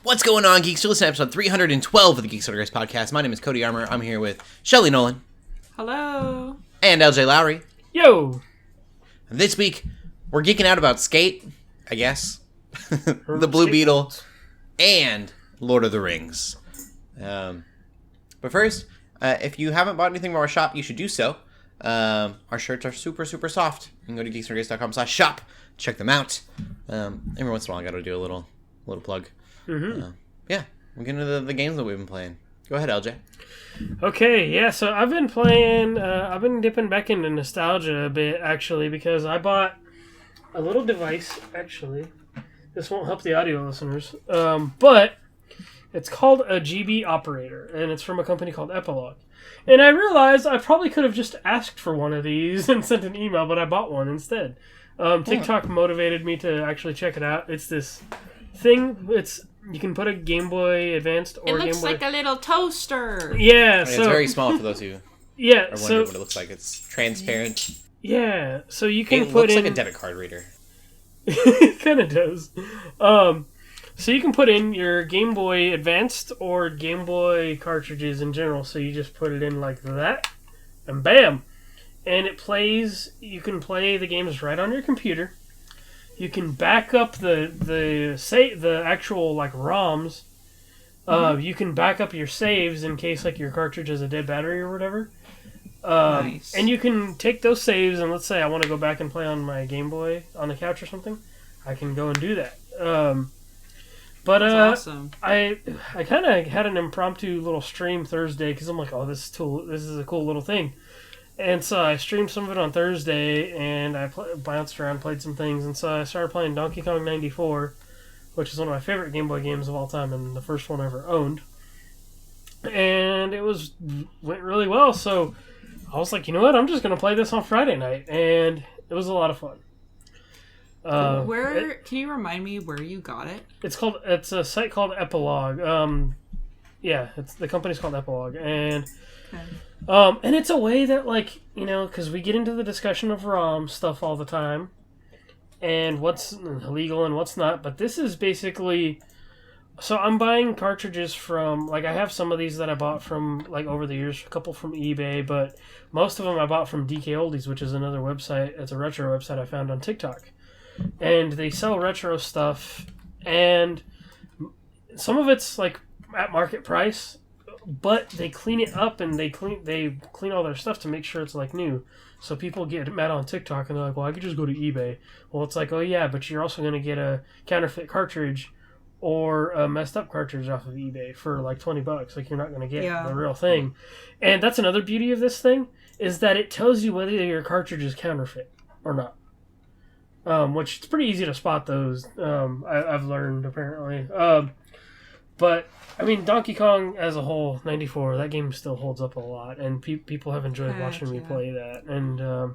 What's going on, Geeks? You're listening to episode 312 of the Geeks Under Grace podcast. My name is Cody Armour. I'm here with Shelley Nollan. Hello. And Lj.Lowery. Yo! And this week, we're geeking out about Skate, I guess. The Blue Beetle. And Lord of the Rings. But first, if you haven't bought anything from our shop, you should do so. Our shirts are super, super soft. You can go to geeksundergrace.com/shop. Check them out. Every once in a while, I got to do a little plug. Yeah, we'll get into the games that we've been playing. Go ahead, LJ. Okay, yeah, so I've been playing, I've been dipping back into nostalgia a bit, actually, because I bought a little device, actually. This won't help the audio listeners, but it's called a GB operator, and it's from a company called Epilogue. And I realized I probably could have just asked for one of these and sent an email, but I bought one instead. TikTok motivated me to actually check it out. It's this thing, you can put a Game Boy Advanced or Game Boy... It looks like a little toaster. Yeah, so... It's very small for those who are wondering what it looks like. It's transparent. Yeah, so you can it put in... It looks like a debit card reader. It kind of does. So you can put in your Game Boy Advanced or Game Boy cartridges in general. So you just put it in like that, and bam! And it plays... You can play the games right on your computer. You can back up the actual like ROMs. You can back up your saves in case like your cartridge has a dead battery or whatever. Nice. And you can take those saves and let's say I want to go back and play on my Game Boy on the couch or something. I can go and do that. That's awesome. I kind of had an impromptu little stream Thursday because I'm like, oh, this is a cool little thing. And so I streamed some of it on Thursday, and I bounced around, played some things, and so I started playing Donkey Kong 94, which is one of my favorite Game Boy games of all time, and the first one I ever owned. And it went really well, so I was like, you know what, I'm just going to play this on Friday night, and it was a lot of fun. Can you remind me where you got it? It's a site called Epilogue. The company's called Epilogue, and... Okay. And it's a way that, like, you know, because we get into the discussion of ROM stuff all the time, and what's legal and what's not, but this is basically... So I'm buying cartridges from, like, I have some of these that I bought from, like, over the years, a couple from eBay, but most of them I bought from DK Oldies, which is another website. It's a retro website I found on TikTok. And they sell retro stuff, and some of it's, like, at market price, but they clean it up and they clean all their stuff to make sure it's like new. So people get mad on TikTok and they're like, well, I could just go to eBay. Well, it's like, oh yeah, but you're also going to get a counterfeit cartridge or a messed up cartridge off of eBay for like $20. Like, you're not going to get the real thing. And that's another beauty of this thing, is that it tells you whether your cartridge is counterfeit or not. Which it's pretty easy to spot those. I've learned apparently. But I mean, Donkey Kong as a whole, 94, that game still holds up a lot, and people have enjoyed watching me play that. And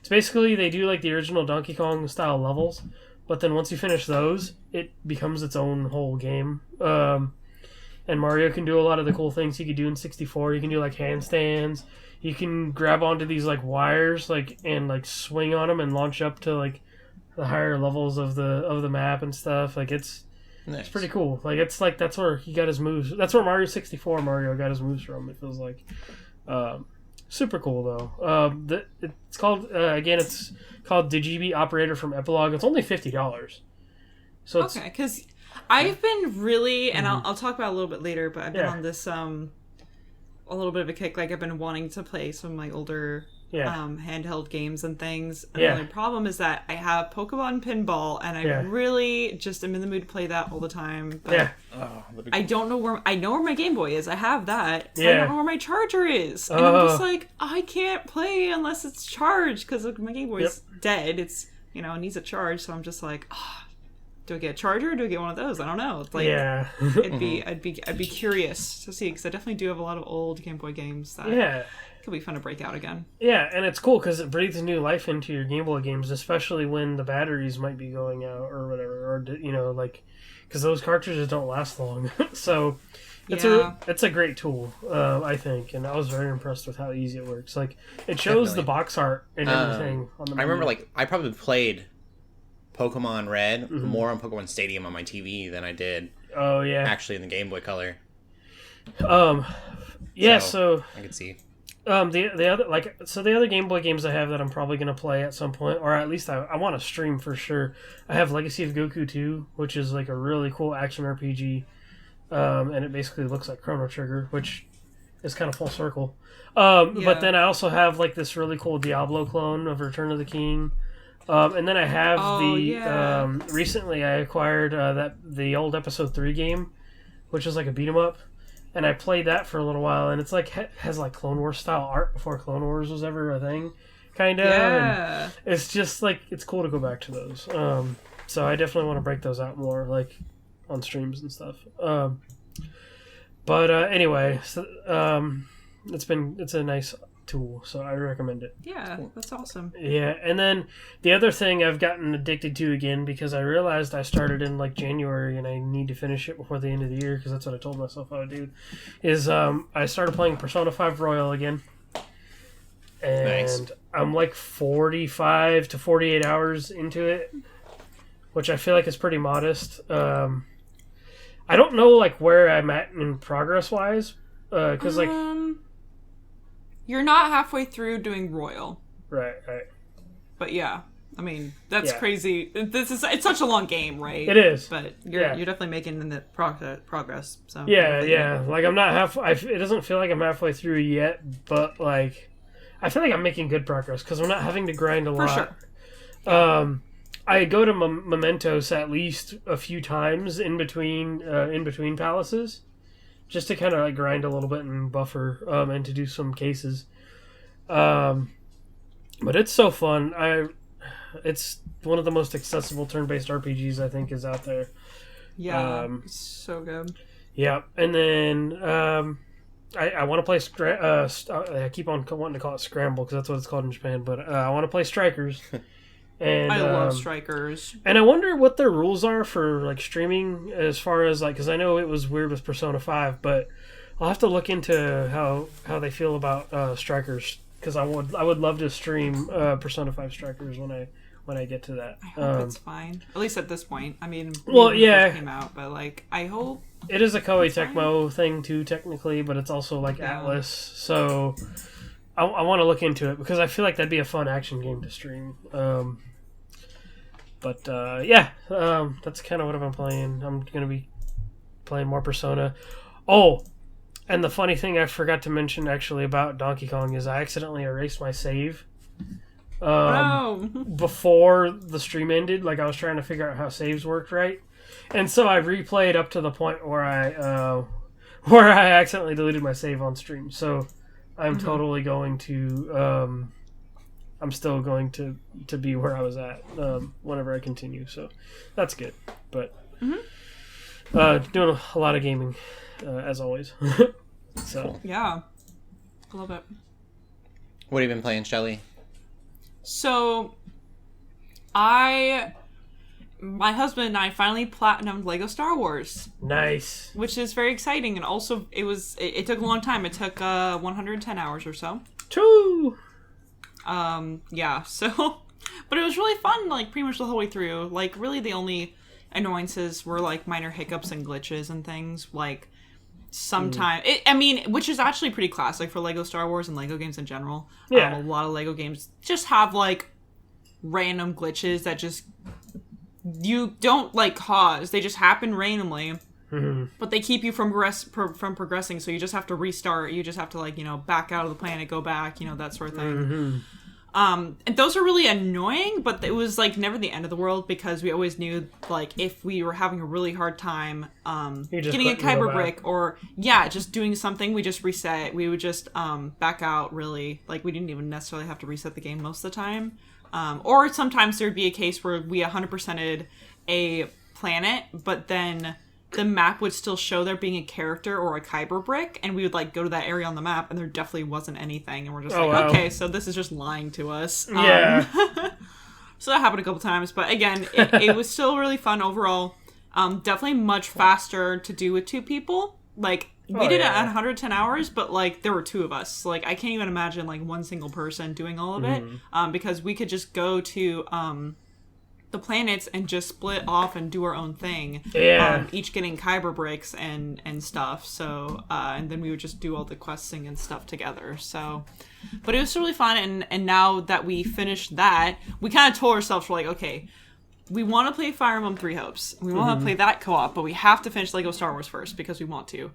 it's basically, they do like the original Donkey Kong style levels, but then once you finish those, it becomes its own whole game. And Mario can do a lot of the cool things he could do in 64. You can do like handstands. You can grab onto these like wires, like, and like swing on them and launch up to like the higher levels of the map and stuff. Like, it's pretty cool. Like, it's like, that's where he got his moves. That's where Mario got his moves from. It feels like super cool though. It's called it's called the GB operator from Epilogue. It's only $50. So it's, okay, because I've been really, and I'll talk about it a little bit later, but I've been on this a little bit of a kick. Like, I've been wanting to play some of my older handheld games and things. And the only problem is that I have Pokemon Pinball, and I really just am in the mood to play that all the time. But I don't know I know where my Game Boy is. I have that. I don't know where my charger is. And I'm just like, I can't play unless it's charged, because my Game Boy's dead. It's, it needs a charge. So I'm just like, do I get a charger or do I get one of those? I don't know. It's like, I'd be curious to see, because I definitely do have a lot of old Game Boy games that could be fun to break out again. Yeah, and it's cool because it breathes new life into your Game Boy games, especially when the batteries might be going out or whatever, or like, because those cartridges don't last long. So it's a great tool, I think, and I was very impressed with how easy it works. Like, it shows the box art and everything on the menu. I remember, like, I probably played Pokemon Red more on Pokemon Stadium on my TV than I did Oh yeah. Actually, in the Game Boy Color. Yeah. So I can see. The other Game Boy games I have that I'm probably gonna play at some point, or at least I want to stream for sure. I have Legacy of Goku 2, which is like a really cool action RPG, and it basically looks like Chrono Trigger, which is kind of full circle. But then I also have like this really cool Diablo clone of Return of the King. And then I have recently I acquired the old Episode 3 game, which is like a beat 'em up, and I played that for a little while, and it's like has like Clone Wars style art before Clone Wars was ever a thing, kind of. Yeah. And it's just like it's cool to go back to those. So I definitely want to break those out more, like on streams and stuff. But anyway, so, it's a nice tool, so I recommend it. Yeah, that's awesome. Yeah, and then the other thing I've gotten addicted to again, because I realized I started in like January and I need to finish it before the end of the year, because that's what I told myself I would do, is I started playing Persona 5 Royal again. And nice. I'm like 45 to 48 hours into it, which I feel like is pretty modest. I don't know like where I'm at in progress-wise, because like... You're not halfway through doing Royal. Right. But yeah, I mean, that's crazy. It's such a long game, right? It is. But you're definitely making the progress. So yeah. Like I'm not it doesn't feel like I'm halfway through yet, but like I feel like I'm making good progress because I'm not having to grind a lot. For sure. I go to Mementos at least a few times in between palaces, just to kind of like grind a little bit and buffer, and to do some cases. But it's so fun. It's one of the most accessible turn-based RPGs I think is out there. Yeah, it's so good. Yeah, and then I want to play. I keep on wanting to call it Scramble because that's what it's called in Japan. But I want to play Strikers. And I love Strikers. And I wonder what their rules are for like streaming, as far as like, because I know it was weird with Persona 5, but I'll have to look into how they feel about Strikers, because I would love to stream Persona 5 Strikers when I get to that. I hope it's fine, at least at this point. I mean, it came out, but like I hope it is a Koei Tecmo thing too, technically, but it's also like Atlas, so. I want to look into it because I feel like that'd be a fun action game to stream. That's kind of what I've been playing. I'm going to be playing more Persona. Oh, and the funny thing I forgot to mention actually about Donkey Kong is I accidentally erased my save before the stream ended. Like I was trying to figure out how saves worked right. And so I replayed up to the point where I accidentally deleted my save on stream. So... I'm totally going to. I'm still going to be where I was at whenever I continue, so that's good. But doing a lot of gaming as always. So yeah, I love it. What have you been playing, Shelley? So, my husband and I finally platinumed Lego Star Wars. Nice. Which is very exciting, and also it took a long time. It took 110 hours or so. True. Yeah, so... But it was really fun, like, pretty much the whole way through. Like, really the only annoyances were, like, minor hiccups and glitches and things. Like, sometimes... which is actually pretty classic for Lego Star Wars and Lego games in general. Yeah. A lot of Lego games just have, like, random glitches that just... You don't, like, cause. They just happen randomly. Mm-hmm. But they keep you from progressing, so you just have to restart. You just have to, like, back out of the planet, go back, that sort of thing. Mm-hmm. And those are really annoying, but it was, like, never the end of the world, because we always knew, like, if we were having a really hard time getting a Kyber brick or, just doing something, we just reset. We would just back out, really. Like, we didn't even necessarily have to reset the game most of the time. Or sometimes there'd be a case where we 100%ed a planet, but then the map would still show there being a character or a Kyber brick, and we would, like, go to that area on the map, and there definitely wasn't anything, and we're just okay, so this is just lying to us. Yeah. So that happened a couple times, but again, it was still really fun overall. Definitely much faster to do with two people. Like, we did it at 110 hours, but, like, there were two of us. Like, I can't even imagine, like, one single person doing all of it. Because we could just go to the planets and just split off and do our own thing. Yeah. Each getting Kyber bricks and stuff. So, and then we would just do all the questing and stuff together. So, but it was really fun. And now that we finished that, we kind of told ourselves, we're like, okay, we want to play Fire Emblem Three Hopes. We want to play that co-op, but we have to finish Lego Star Wars first because we want to.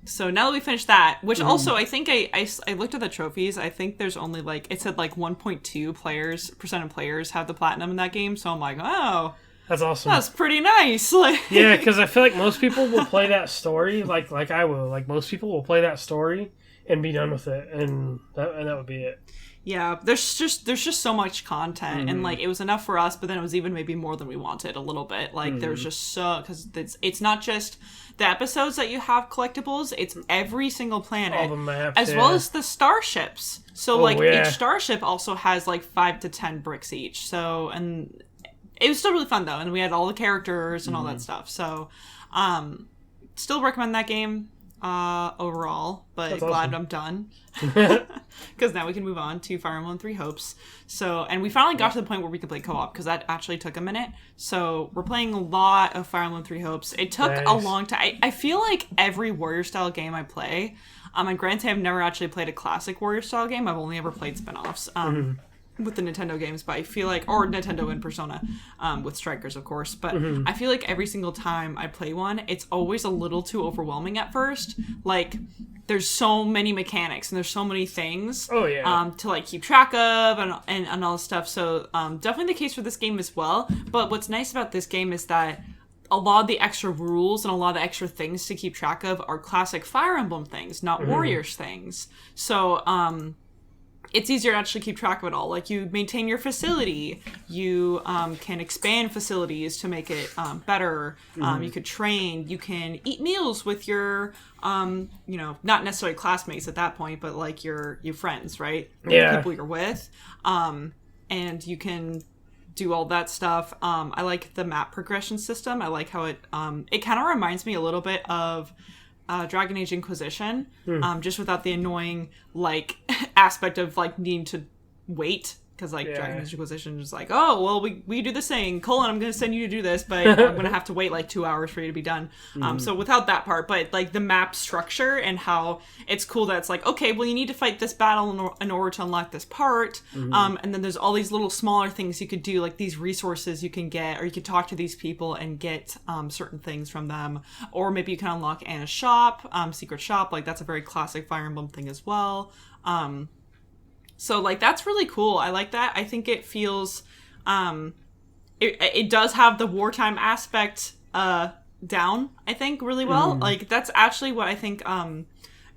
So now that we finished that, which also I think I looked at the trophies. I think there's only like, it said like 1.2% of players have the platinum in that game. So I'm like, oh, that's awesome. That's pretty nice. Like, yeah, because I feel like most people will play that story like I will. Like most people will play that story and be done with it, and that would be it. Yeah, there's just so much content, and like it was enough for us, but then it was even maybe more than we wanted a little bit. Like there was just so, because it's not just the episodes that you have collectibles, it's every single planet, all the maps, as well as the starships. So each starship also has like 5 to 10 bricks each. So, and it was still really fun though, and we had all the characters and all that stuff. So, still recommend that game overall, but that's glad awesome. I'm done. Because now we can move on to Fire Emblem Three Hopes. So, and we finally got to the point where we could play co-op, because that actually took a minute. So we're playing a lot of Fire Emblem Three Hopes. It took a long time. I feel like every warrior style game I play, and granted I've never actually played a classic warrior style game. I've only ever played spin-offs with the Nintendo games, but I feel like, or Nintendo and Persona, with Strikers of course, but I feel like every single time I play one, it's always a little too overwhelming at first. Like, there's so many mechanics and there's so many things to like keep track of and all this stuff. So definitely the case for this game as well. But what's nice about this game is that a lot of the extra rules and a lot of the extra things to keep track of are classic Fire Emblem things, not Warriors things. So it's easier to actually keep track of it all. Like, you maintain your facility, you can expand facilities to make it better. You could train, you can eat meals with your, not necessarily classmates at that point, but like your friends, right? Yeah. People you're with. And you can do all that stuff. I like the map progression system. I like how it kind of reminds me a little bit of Dragon Age Inquisition, just without the annoying like aspect of like needing to wait, because like Dragon Age Inquisition is like, oh well, we do this thing, I'm gonna send you to do this, but I'm gonna have to wait like 2 hours for you to be done. So without that part, but like the map structure and how it's cool that it's like, okay, well you need to fight this battle in order to unlock this part, and then there's all these little smaller things you could do, like these resources you can get, or you could talk to these people and get certain things from them, or maybe you can unlock Anna's shop, secret shop. Like that's a very classic Fire Emblem thing as well. So like that's really cool. I like that. I think it feels it does have the wartime aspect down, I think, really well. Like that's actually what I think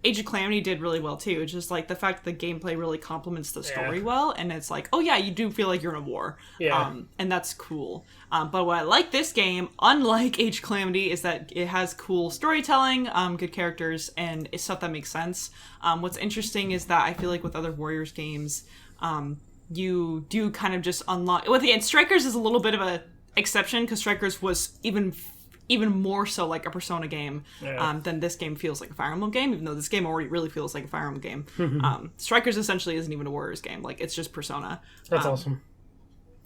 Age of Calamity did really well too. It's just like the fact that the gameplay really complements the story well, and it's like, oh yeah, you do feel like you're in a war. And that's cool. But what I like this game, unlike Age of Calamity, is that it has cool storytelling, good characters, and it's stuff that makes sense. What's interesting is that I feel like with other Warriors games, you do kind of just unlock... Well, and Strikers is a little bit of a exception, because Strikers was even more so like a Persona game than this game feels like a Fire Emblem game, even though this game already really feels like a Fire Emblem game. Strikers essentially isn't even a Warriors game. Like, it's just Persona. That's awesome.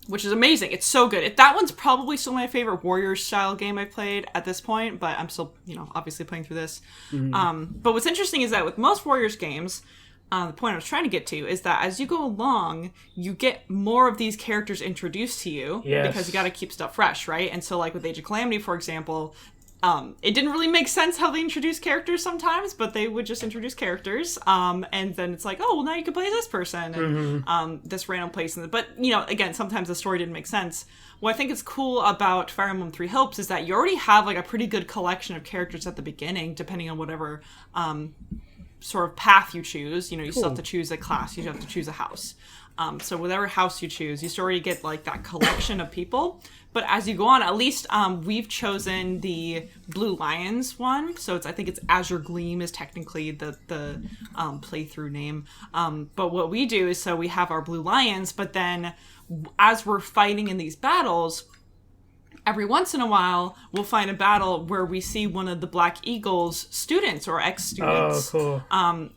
Which is amazing. It's so good. That one's probably still my favorite Warriors style game I've played at this point, but I'm still, obviously playing through this. But what's interesting is that with most Warriors games, the point I was trying to get to is that as you go along, you get more of these characters introduced to you, because you got to keep stuff fresh, right? And so like with Age of Calamity, for example, it didn't really make sense how they introduce characters sometimes, but they would just introduce characters, and then it's like, oh, well, now you can play this person, and this random place. But, again, sometimes the story didn't make sense. What I think is cool about Fire Emblem Three Hopes is that you already have like a pretty good collection of characters at the beginning, depending on whatever sort of path you choose. You still have to choose a class, you have to choose a house. So whatever house you choose, you still already get like that collection of people. But as you go on, at least we've chosen the Blue Lions one. So I think it's Azure Gleam is technically the playthrough name. But what we do is, so we have our Blue Lions, but then as we're fighting in these battles, every once in a while, we'll find a battle where we see one of the Black Eagle's students or ex-students. Oh, cool.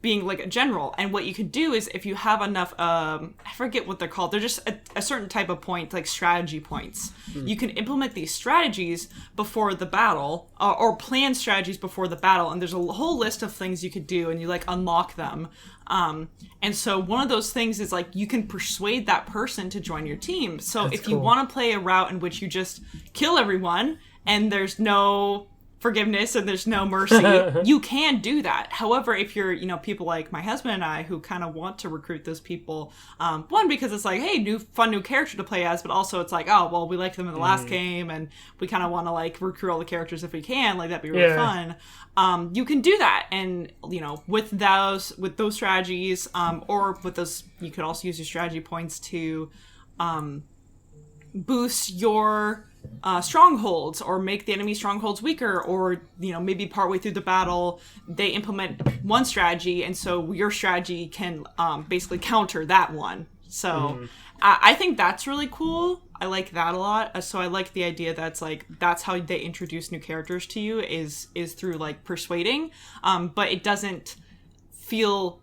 being like a general. And what you could do is if you have enough, I forget what they're called. They're just a certain type of point, like strategy points. You can implement these strategies before the battle or plan strategies before the battle. And there's a whole list of things you could do and you like unlock them. And so one of those things is like you can persuade that person to join your team. So if you want to play a route in which you just kill everyone and there's no forgiveness and there's no mercy, you can do that. However, if you're, people like my husband and I who kind of want to recruit those people, one, because it's like, hey, fun new character to play as, but also it's like, oh, well, we liked them in the last game and we kind of want to like recruit all the characters if we can, like that'd be really fun. You can do that, and with those strategies, or with those, you could also use your strategy points to boost your strongholds or make the enemy strongholds weaker, or maybe partway through the battle they implement one strategy and so your strategy can basically counter that one. So I think that's really cool. I like that a lot. So I like the idea that's how they introduce new characters to you is through like persuading, but it doesn't feel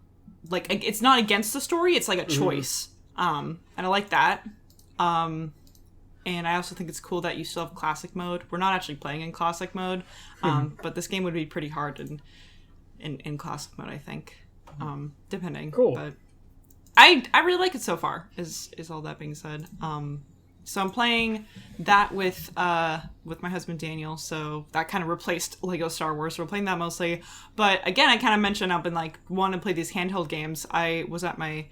like it's not against the story. It's like a choice, and I like that. And I also think it's cool that you still have classic mode. We're not actually playing in classic mode, but this game would be pretty hard in classic mode, I think, depending. Cool. But I really like it so far, is all that being said. So I'm playing that with my husband Daniel, so that kind of replaced Lego Star Wars, so we're playing that mostly. But again, I kind of mentioned I've been like wanting to play these handheld games. I was at my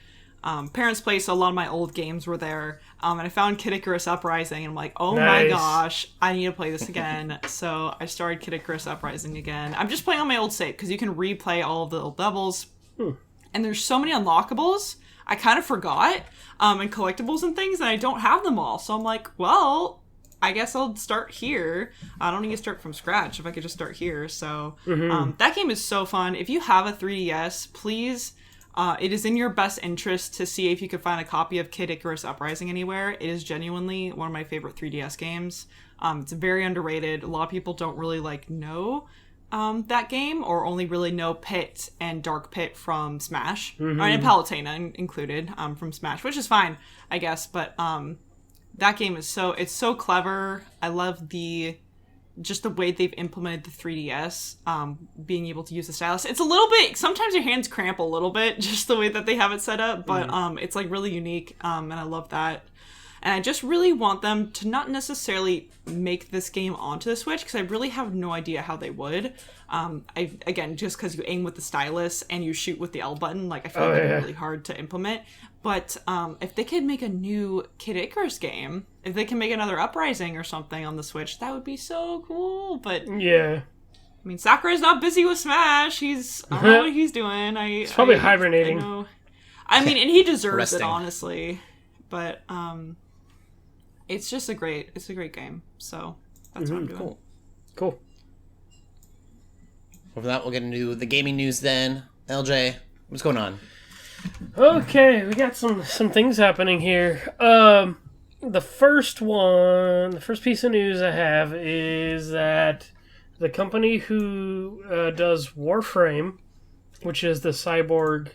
parents' place, so a lot of my old games were there, and I found Kid Icarus Uprising, and I'm like, oh my gosh, I need to play this again. So I started Kid Icarus Uprising again. I'm just playing on my old save, because you can replay all of the old levels, and there's so many unlockables, I kind of forgot, and collectibles and things, and I don't have them all, so I'm like, well, I guess I'll start here. I don't need to start from scratch if I could just start here. So that game is so fun. If you have a 3DS, please... it is in your best interest to see if you can find a copy of Kid Icarus Uprising anywhere. It is genuinely one of my favorite 3DS games. It's very underrated. A lot of people don't really know that game, or only really know Pit and Dark Pit from Smash, and Palutena included from Smash, which is fine, I guess. But that game is so clever. I love just the way they've implemented the 3DS, being able to use the stylus. It's a little bit, sometimes your hands cramp a little bit, just the way that they have it set up, but it's like really unique, and I love that. And I just really want them to not necessarily make this game onto the Switch, because I really have no idea how they would. Again, just because you aim with the stylus and you shoot with the L button, I feel like it's really hard to implement. But if they could make a new Kid Icarus game, if they can make another Uprising or something on the Switch, that would be so cool. But yeah, I mean, Sakurai's not busy with Smash. I don't know what he's doing. He's probably hibernating. I mean, and he deserves it, honestly. But it's just a great game. So that's what I'm doing. Cool. Over that, we'll get into the gaming news then. LJ, what's going on? Okay, we got some things happening here. The first piece of news I have is that the company who does Warframe, which is the cyborg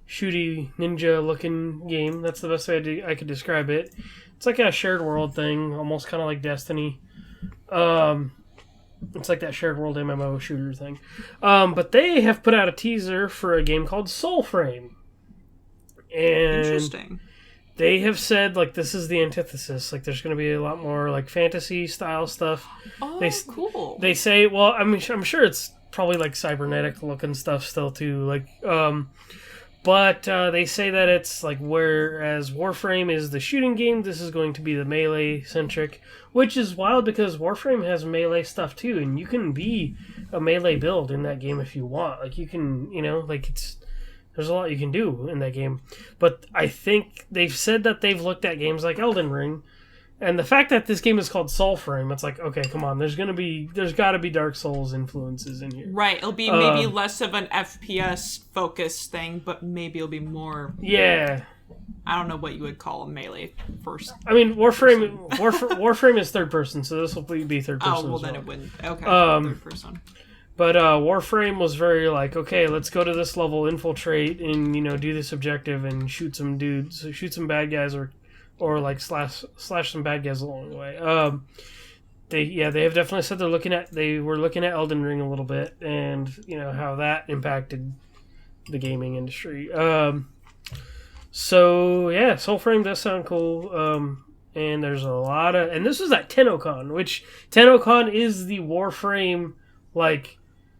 shooty ninja looking game, that's the best way I could describe it. It's like a shared world thing, almost kind of like Destiny. It's like that shared world MMO shooter thing. But they have put out a teaser for a game called Soulframe. And interesting. They have said, this is the antithesis. There's going to be a lot more, fantasy-style stuff. Oh, cool. They say, well, I'm sure it's probably, cybernetic-looking stuff still, too. But they say that it's, whereas Warframe is the shooting game, this is going to be the melee-centric, which is wild because Warframe has melee stuff, too, and you can be a melee build in that game if you want. You can, there's a lot you can do in that game. But I think they've said that they've looked at games like Elden Ring, and the fact that this game is called Soulframe, it's okay, come on, there's got to be Dark Souls influences in here. Right, it'll be maybe less of an FPS focused thing, but maybe it'll be more. Yeah. I don't know what you would call a melee first. I mean, Warframe is third person, so this will be third person. Oh, well, as then well. it wouldn't. Okay, third person. But Warframe was very like, okay, let's go to this level, infiltrate, and do this objective and shoot some dudes, shoot some bad guys, or like slash some bad guys along the way. They have definitely said they were looking at Elden Ring a little bit, and how that impacted the gaming industry. So yeah, Soulframe does sound cool. And there's a lot of, and this was at TennoCon, which TennoCon is the Warframe like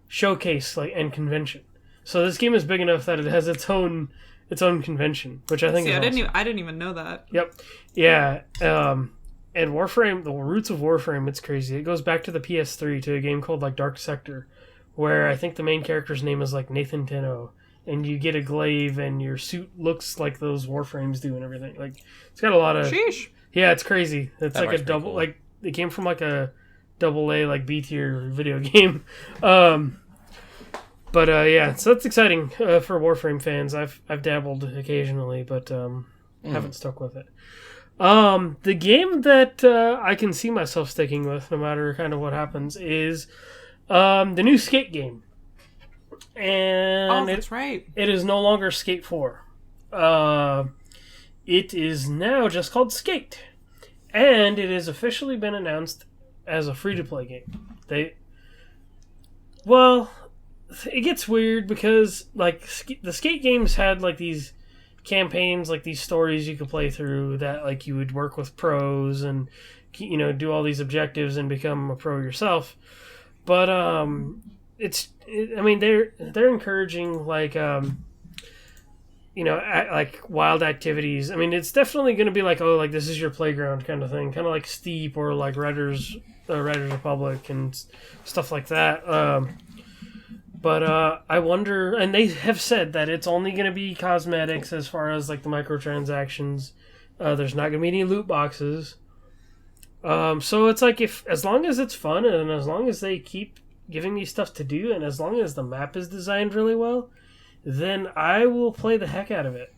showcase and convention. So this game is big enough that it has its own convention, which I think is awesome. I didn't even know that. Yep. Yeah. And Warframe, the roots of Warframe, it's crazy. It goes back to the PS3 to a game called like Dark Sector, where I think the main character's name is like Nathan Tenno, and you get a glaive and your suit looks like those Warframes do and everything. Like it's got a lot of. Sheesh. Yeah, it's crazy. It's That like a double, cool. like it came from like a AA like B tier video game. But yeah, so that's exciting for Warframe fans. I've dabbled occasionally, but haven't stuck with it. The game that I can see myself sticking with, no matter kind of what happens, is the new Skate game. And that's right. It is no longer Skate 4. It is now just called Skate, and it has officially been announced as a free-to-play game. It gets weird because like the Skate games had like these campaigns, like these stories you could play through that like you would work with pros and do all these objectives and become a pro yourself. But they're encouraging like like wild activities. I mean, it's definitely going to be like, oh, like this is your playground kind of thing, kind of like Steep or like Riders Republic and stuff like that. But I wonder, and they have said that it's only going to be cosmetics as far as like the microtransactions. There's not going to be any loot boxes. So it's like as long as it's fun and as long as they keep giving me stuff to do and as long as the map is designed really well, then I will play the heck out of it.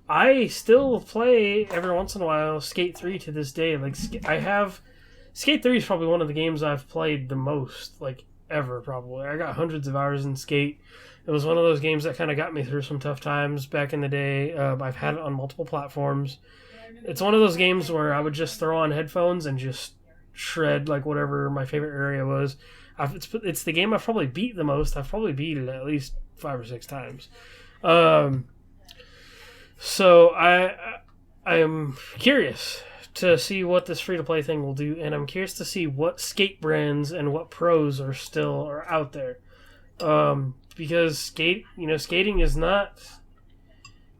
I still play every once in a while Skate 3 to this day. Like Skate 3 is probably one of the games I've played the most, like ever probably. I got hundreds of hours in Skate. It was one of those games that kind of got me through some tough times back in the day. I've had it on multiple platforms. It's one of those games where I would just throw on headphones and just shred like whatever my favorite area was. It's the game I've probably beat the most. I've probably beat it at least 5 or 6 times. So I am curious to see what this free-to-play thing will do, and I'm curious to see what skate brands and what pros are out there. Because skating is not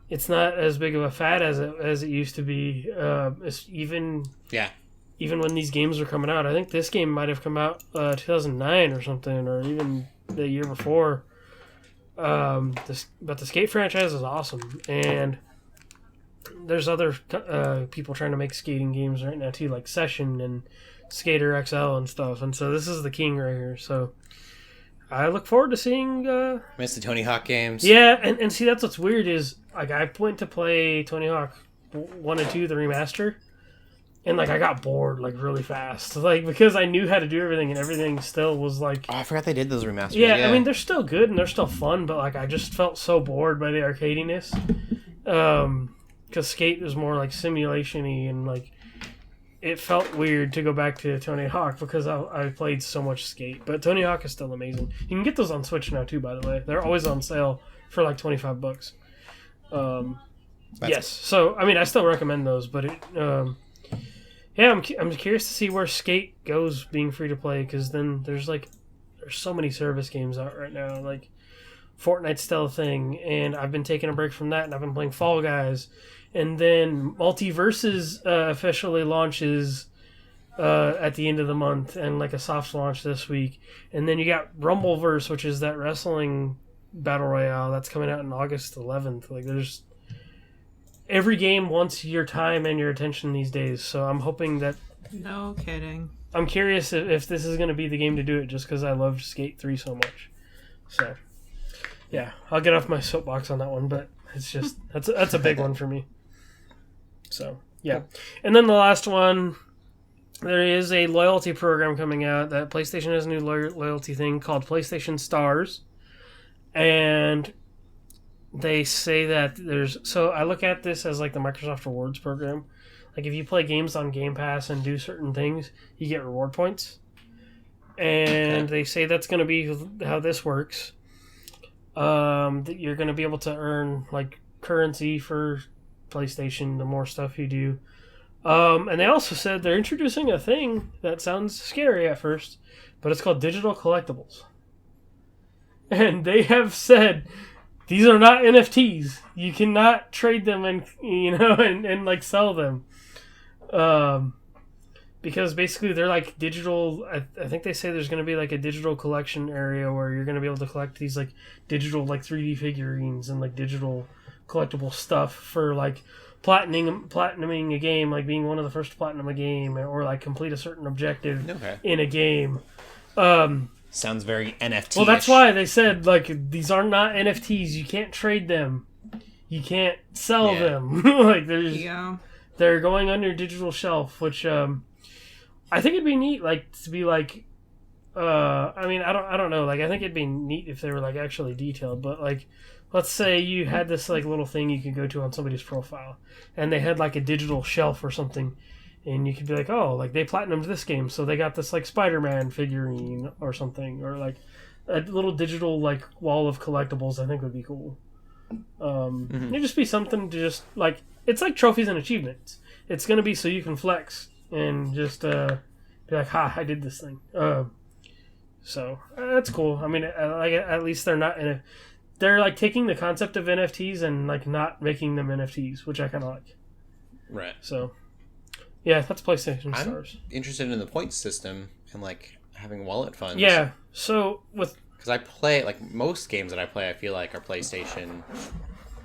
as big of a fad as it used to be. Even when these games were coming out. I think this game might have come out 2009 or something, or even the year before. But the Skate franchise is awesome, and there's other people trying to make skating games right now too, like Session and Skater XL and stuff. And so this is the king right here. So I look forward to seeing. Miss the Tony Hawk games. Yeah, and see that's what's weird is like I went to play Tony Hawk 1 and 2 the remaster. And, like, I got bored, like, really fast. Like, because I knew how to do everything, and everything still was, like... Oh, I forgot they did those remasters. Yeah, I mean, they're still good, and they're still fun, but, like, I just felt so bored by the arcadiness. Because Skate was more, like, simulation-y, and, like, it felt weird to go back to Tony Hawk, because I played so much Skate. But Tony Hawk is still amazing. You can get those on Switch now, too, by the way. They're always on sale for, like, $25. Yes, so, I mean, I still recommend those, but it... Yeah, I'm curious to see where Skate goes being free to play, because then there's so many service games out right now. Like Fortnite's still a thing, and I've been taking a break from that, and I've been playing Fall Guys, and then Multiverses officially launches at the end of the month, and like a soft launch this week, and then you got Rumbleverse, which is that wrestling battle royale that's coming out on August 11th. Like there's. Every game wants your time and your attention these days, so I'm hoping that... No kidding. I'm curious if this is going to be the game to do it, just because I loved Skate 3 so much. So, yeah, I'll get off my soapbox on that one, but it's just... That's a big one for me. So, yeah. And then the last one there is a loyalty program coming out that PlayStation has a new loyalty thing called PlayStation Stars. And they say that so I look at this as like the Microsoft Rewards program. Like if you play games on Game Pass and do certain things, you get reward points. And they say that's going to be how this works. That you're going to be able to earn like currency for PlayStation the more stuff you do. And they also said they're introducing a thing that sounds scary at first, but it's called digital collectibles. And they have said these are not NFTs. You cannot trade them and like sell them. Because basically they're like digital. I think they say there's going to be like a digital collection area where you're going to be able to collect these like digital like 3D figurines and like digital collectible stuff for like platinuming a game, like being one of the first to platinum a game, or like complete a certain objective in a game. Sounds very NFT-ish. Well, that's why they said like these are not NFTs. You can't trade them. You can't sell them. Like they're going on your digital shelf, which I think it'd be neat, like to be like. I mean, I don't know. Like, I think it'd be neat if they were like actually detailed, but like. Let's say you had this like little thing you could go to on somebody's profile, and they had like a digital shelf or something, and you could be like, oh, like they platinumed this game, so they got this like Spider-Man figurine or something, or like a little digital like wall of collectibles. I think would be cool. It'd just be something to just like it's like trophies and achievements. It's gonna be so you can flex and just be like, ha, I did this thing. So that's cool. I mean, like at least they're not in a. They're like taking the concept of NFTs and like not making them NFTs, which I kind of like. Right. So, yeah, that's PlayStation Stars. I'm interested in the points system and like having wallet funds. Yeah. So because I play like most games that I play, I feel like are PlayStation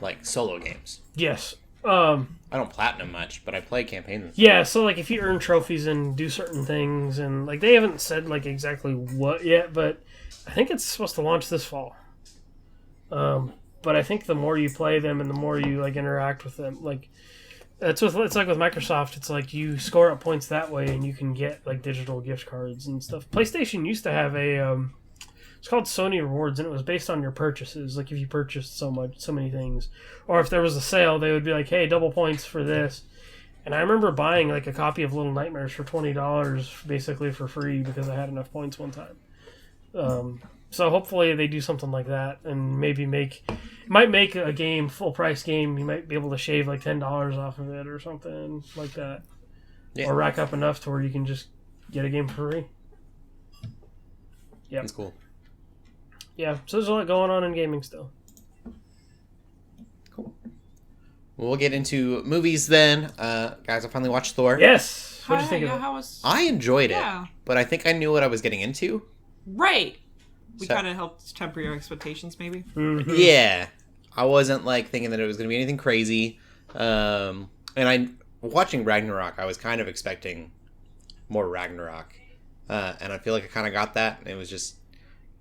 like solo games. Yes. I don't platinum much, but I play campaigns. Yeah. So like if you earn trophies and do certain things, and like they haven't said like exactly what yet, but I think it's supposed to launch this fall. But I think the more you play them and the more you like interact with them, like it's like with Microsoft. It's like you score up points that way, and you can get like digital gift cards and stuff. PlayStation used to have a it's called Sony Rewards, and it was based on your purchases. Like if you purchased so many things, or if there was a sale, they would be like, hey, double points for this. And I remember buying like a copy of Little Nightmares for $20 basically for free because I had enough points one time. So hopefully they do something like that and maybe might make a game, full price game. You might be able to shave like $10 off of it or something like that. Yeah. Or rack up enough to where you can just get a game for free. Yeah. That's cool. Yeah, so there's a lot going on in gaming still. Cool. Well, we'll get into movies then. Guys, I finally watched Thor. Yes! What did you think of it? I enjoyed it, but I think I knew what I was getting into. Right! We kind of helped temper your expectations, maybe. Mm-hmm. Yeah, I wasn't like thinking that it was going to be anything crazy. And watching Ragnarok, I was kind of expecting more Ragnarok, and I feel like I kind of got that. It was just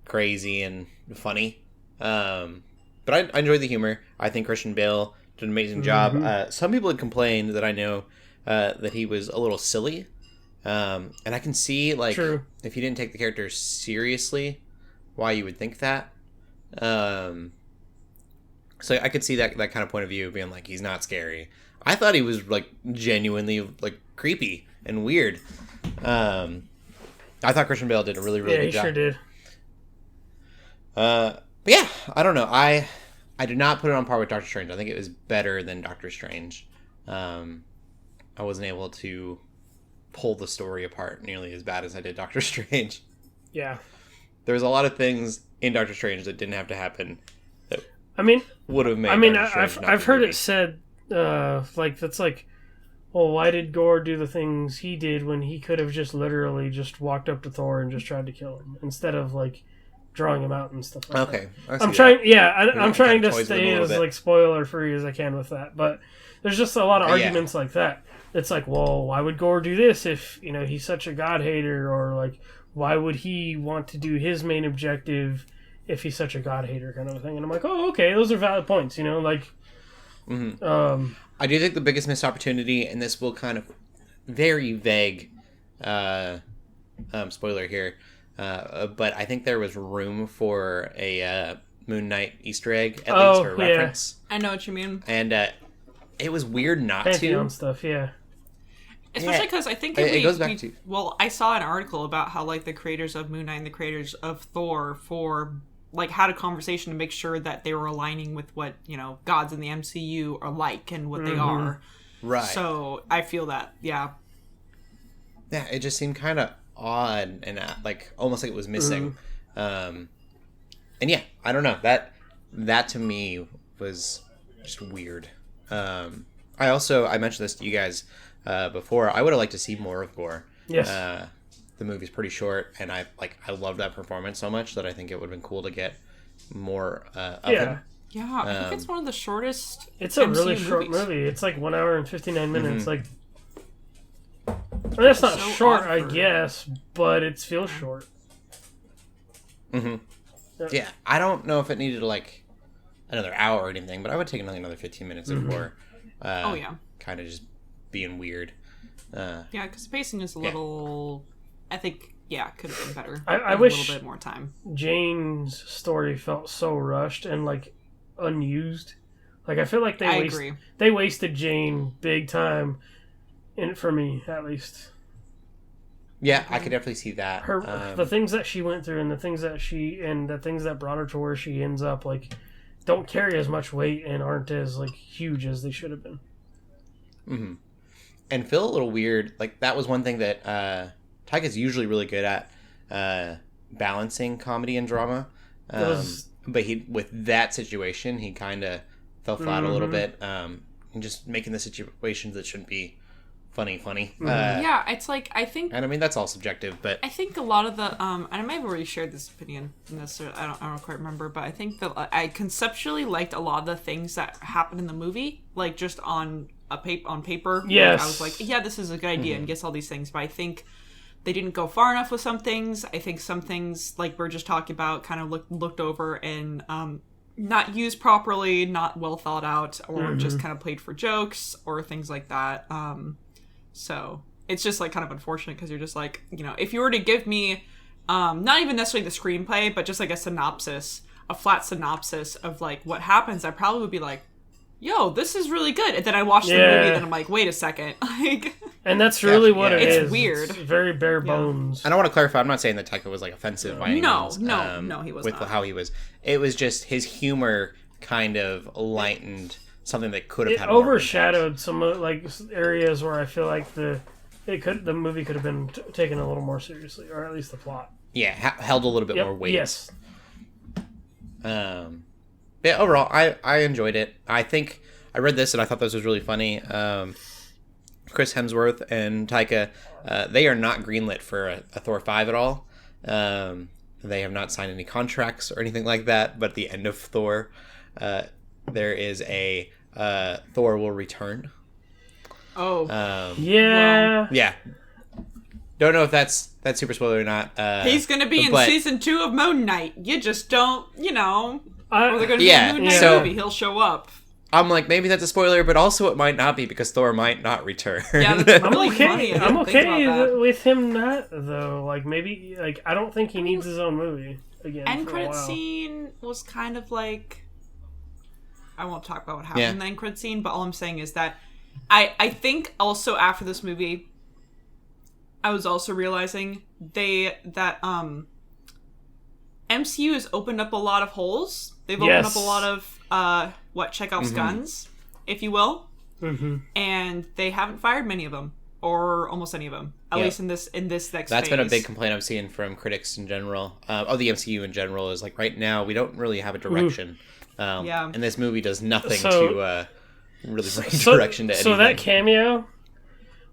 crazy and funny, but I enjoyed the humor. I think Christian Bale did an amazing job. Some people had complained that I know that he was a little silly, and I can see like if you didn't take the character seriously, why you would think that. So I could see that kind of point of view being like, he's not scary. I thought he was like genuinely like creepy and weird. I thought Christian Bale did a really good job. Yeah, he sure did. But yeah, I don't know. I did not put it on par with Doctor Strange. I think it was better than Doctor Strange. I wasn't able to pull the story apart nearly as bad as I did Doctor Strange. Yeah. There was a lot of things in Doctor Strange that didn't have to happen. That would have made. I've heard it said like that's like, well, why did Gore do the things he did when he could have just literally just walked up to Thor and just tried to kill him instead of like drawing him out and stuff like that. I'm trying to stay as like spoiler free as I can with that, but there's just a lot of arguments like that. It's like, well, why would Gore do this if he's such a god hater, or like, why would he want to do his main objective if he's such a god hater, kind of a thing? And I'm like, oh, okay, those are valid points, like. Mm-hmm. I do think the biggest missed opportunity, and this will kind of very vague spoiler here, but I think there was room for a Moon Knight Easter egg, at least, or reference. I know what you mean. And it was weird not Pantheon to. stuff, yeah. Especially because I think it goes back to... Well, I saw an article about how, like, the creators of Moon Knight and the creators of Thor had a conversation to make sure that they were aligning with what, gods in the MCU are like and what they are. Right. So, I feel that, yeah. Yeah, it just seemed kind of odd and, almost like it was missing. And yeah, I don't know. That to me was just weird. I mentioned this to you guys before. I would have liked to see more of Gore. Yes. The movie's pretty short, and I loved that performance so much that I think it would have been cool to get more of him. Yeah, I think it's one of the shortest. It's a really short movie. It's like 1 hour and 59 minutes. Like, that's not short, I guess, but it feels short. Yeah, I don't know if it needed another hour or anything, but I would take another 15 minutes of Gore. Kind of just being weird. Yeah, because the pacing is a little. I think, could have been better. I wish a little bit more time. Jane's story felt so rushed and unused. I feel like they wasted Jane big time, for me at least. Yeah, I could definitely see that. The things that she went through and the things that brought her to where she ends up don't carry as much weight and aren't as huge as they should have been. Mm-hmm. And feel a little weird. That was one thing that Taika's usually really good at, balancing comedy and drama. But with that situation, he kind of fell flat a little bit, and just making the situations that shouldn't be funny. Yeah, it's I think... And I mean, that's all subjective, but... I think a lot of the... and I might have already shared this opinion in this, I don't quite remember, but I think that I conceptually liked a lot of the things that happened in the movie, just on paper. Yes. I was this is a good idea, and gets all these things, but I think they didn't go far enough with some things. I think some things, like we're just talking about, kind of looked over and not used properly, not well thought out, or just kind of played for jokes, or things like that. So it's just kind of unfortunate because you're just if you were to give me not even necessarily the screenplay, but just a synopsis, a flat synopsis of what happens, I probably would be yo, this is really good. And then I watch the movie and then I'm wait a second. And that's really what it is. It's weird. It's very bare bones. And I want to clarify, I'm not saying that Taika was offensive by any means. No, he was with not. How he was. It was just his humor kind of lightened something that could have had more overshadowed some areas where I feel the movie could have been taken a little more seriously, or at least the plot. Yeah, held a little bit more weight. Yes. Yeah, overall, I enjoyed it. I think I read this and I thought this was really funny. Chris Hemsworth and Taika, they are not greenlit for a Thor 5 at all. They have not signed any contracts or anything like that. But at the end of Thor, there is a Thor will return. Oh. Yeah. Yeah. Don't know if that's super spoiler or not. He's going to be in season 2 of Moon Knight. You just don't, or they're going to be in Moon Knight movie. He'll show up. I'm maybe that's a spoiler, but also it might not be because Thor might not return. Yeah, that's really funny. I'm okay with him not, though. Maybe, I don't think he needs his own movie again. End credit scene was kind of I won't talk about what happened in the end credit scene, but all I'm saying is that I think also after this movie, I was also realizing that MCU has opened up a lot of holes. They've opened up a lot of Chekhov's guns, if you will, and they haven't fired many of them, or almost any of them. At least in this next phase. That's been a big complaint I'm seeing from critics in general. The MCU in general is right now we don't really have a direction. And this movie does nothing to really bring direction to anything. So that cameo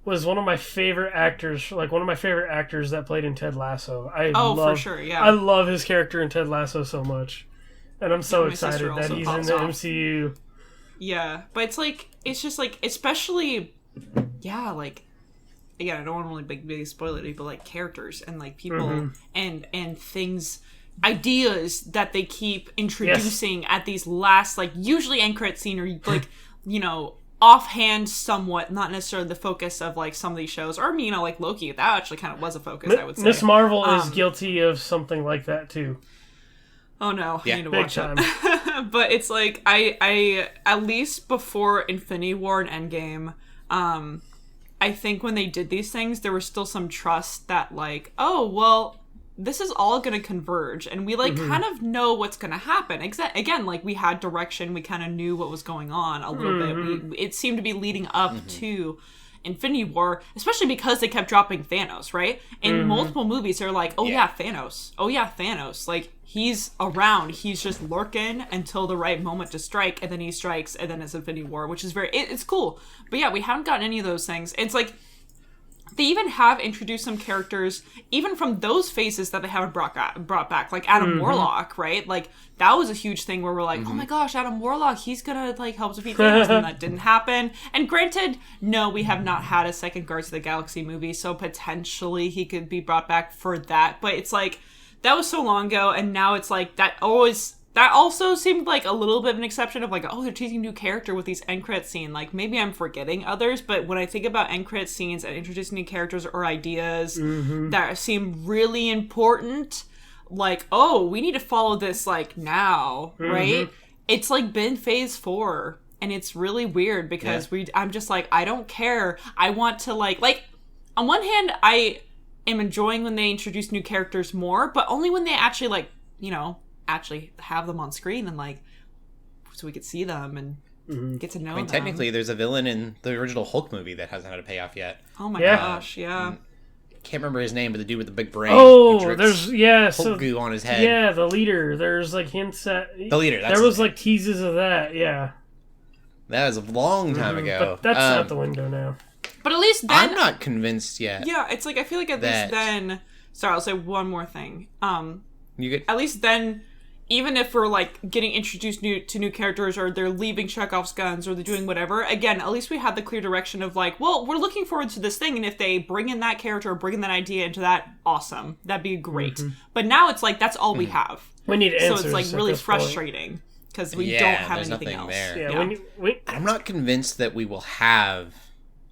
was one of my favorite actors, one of my favorite actors that played in Ted Lasso. For sure, yeah. I love his character in Ted Lasso so much. And I'm so excited that he's in the MCU. Yeah, but it's just especially, again, I don't want to really big spoil it, but characters and people and things, ideas that they keep introducing at these last, usually end credit scene or offhand somewhat, not necessarily the focus of like some of these shows, or you know, like Loki, that actually kind of was a focus, I would say. Miss Marvel is guilty of something like that too. Oh no, I need to watch time. it. But it's like I at least before Infinity War and Endgame, I think when they did these things, there was still some trust that like, oh well, this is all going to converge, and we like kind of know what's going to happen. Again, like we had direction, we kind of knew what was going on a little bit. It seemed to be leading up to Infinity War, especially because they kept dropping Thanos, right? In multiple movies, they're like, oh yeah, Thanos. Oh yeah, Thanos. Like, he's around. He's just lurking until the right moment to strike, and then he strikes, and then it's Infinity War, which is it's cool. But yeah, we haven't gotten any of those things. It's like, they even have introduced some characters, even from those phases that they haven't brought back, like Adam Warlock, right? Like, that was a huge thing where we're like, oh my gosh, Adam Warlock, he's gonna, like, help defeat Thanos, and that didn't happen. And granted, no, we have not had a second Guardians of the Galaxy movie, so potentially he could be brought back for that, but it's like, that was so long ago, and now it's like, that also seemed like a little bit of an exception of like, oh, they're teasing a new character with these end credit scene. Like, maybe I'm forgetting others, but when I think about end credit scenes and introducing new characters or ideas that seem really important, like, oh, we need to follow this like now, right? It's like been phase 4, and it's really weird because I'm just like, I don't care. I want to like on one hand, I am enjoying when they introduce new characters more, but only when they actually like, you know, actually have them on screen and like so we could see them and get to know them. Technically there's a villain in the original Hulk movie that hasn't had a payoff yet. Oh my gosh, yeah. Can't remember his name, but the dude with the big brain. Oh, there's Hulk goo on his head. Yeah, the leader. There's like hints at the leader. There was like teases of that. Yeah, that was a long time ago. But that's out the window now. But at least then I'm not convinced yet. Yeah, it's like I feel like at least then. Sorry, I'll say one more thing. You could at least then. Even if we're, like, getting introduced to new characters, or they're leaving Chekhov's guns, or they're doing whatever, again, at least we had the clear direction of, like, well, we're looking forward to this thing, and if they bring in that character or bring in that idea into that, awesome. That'd be great. But now it's like, that's all we have. We need answers. So it's, like, really frustrating, because we don't have anything else. There. Yeah. I'm not convinced that we will have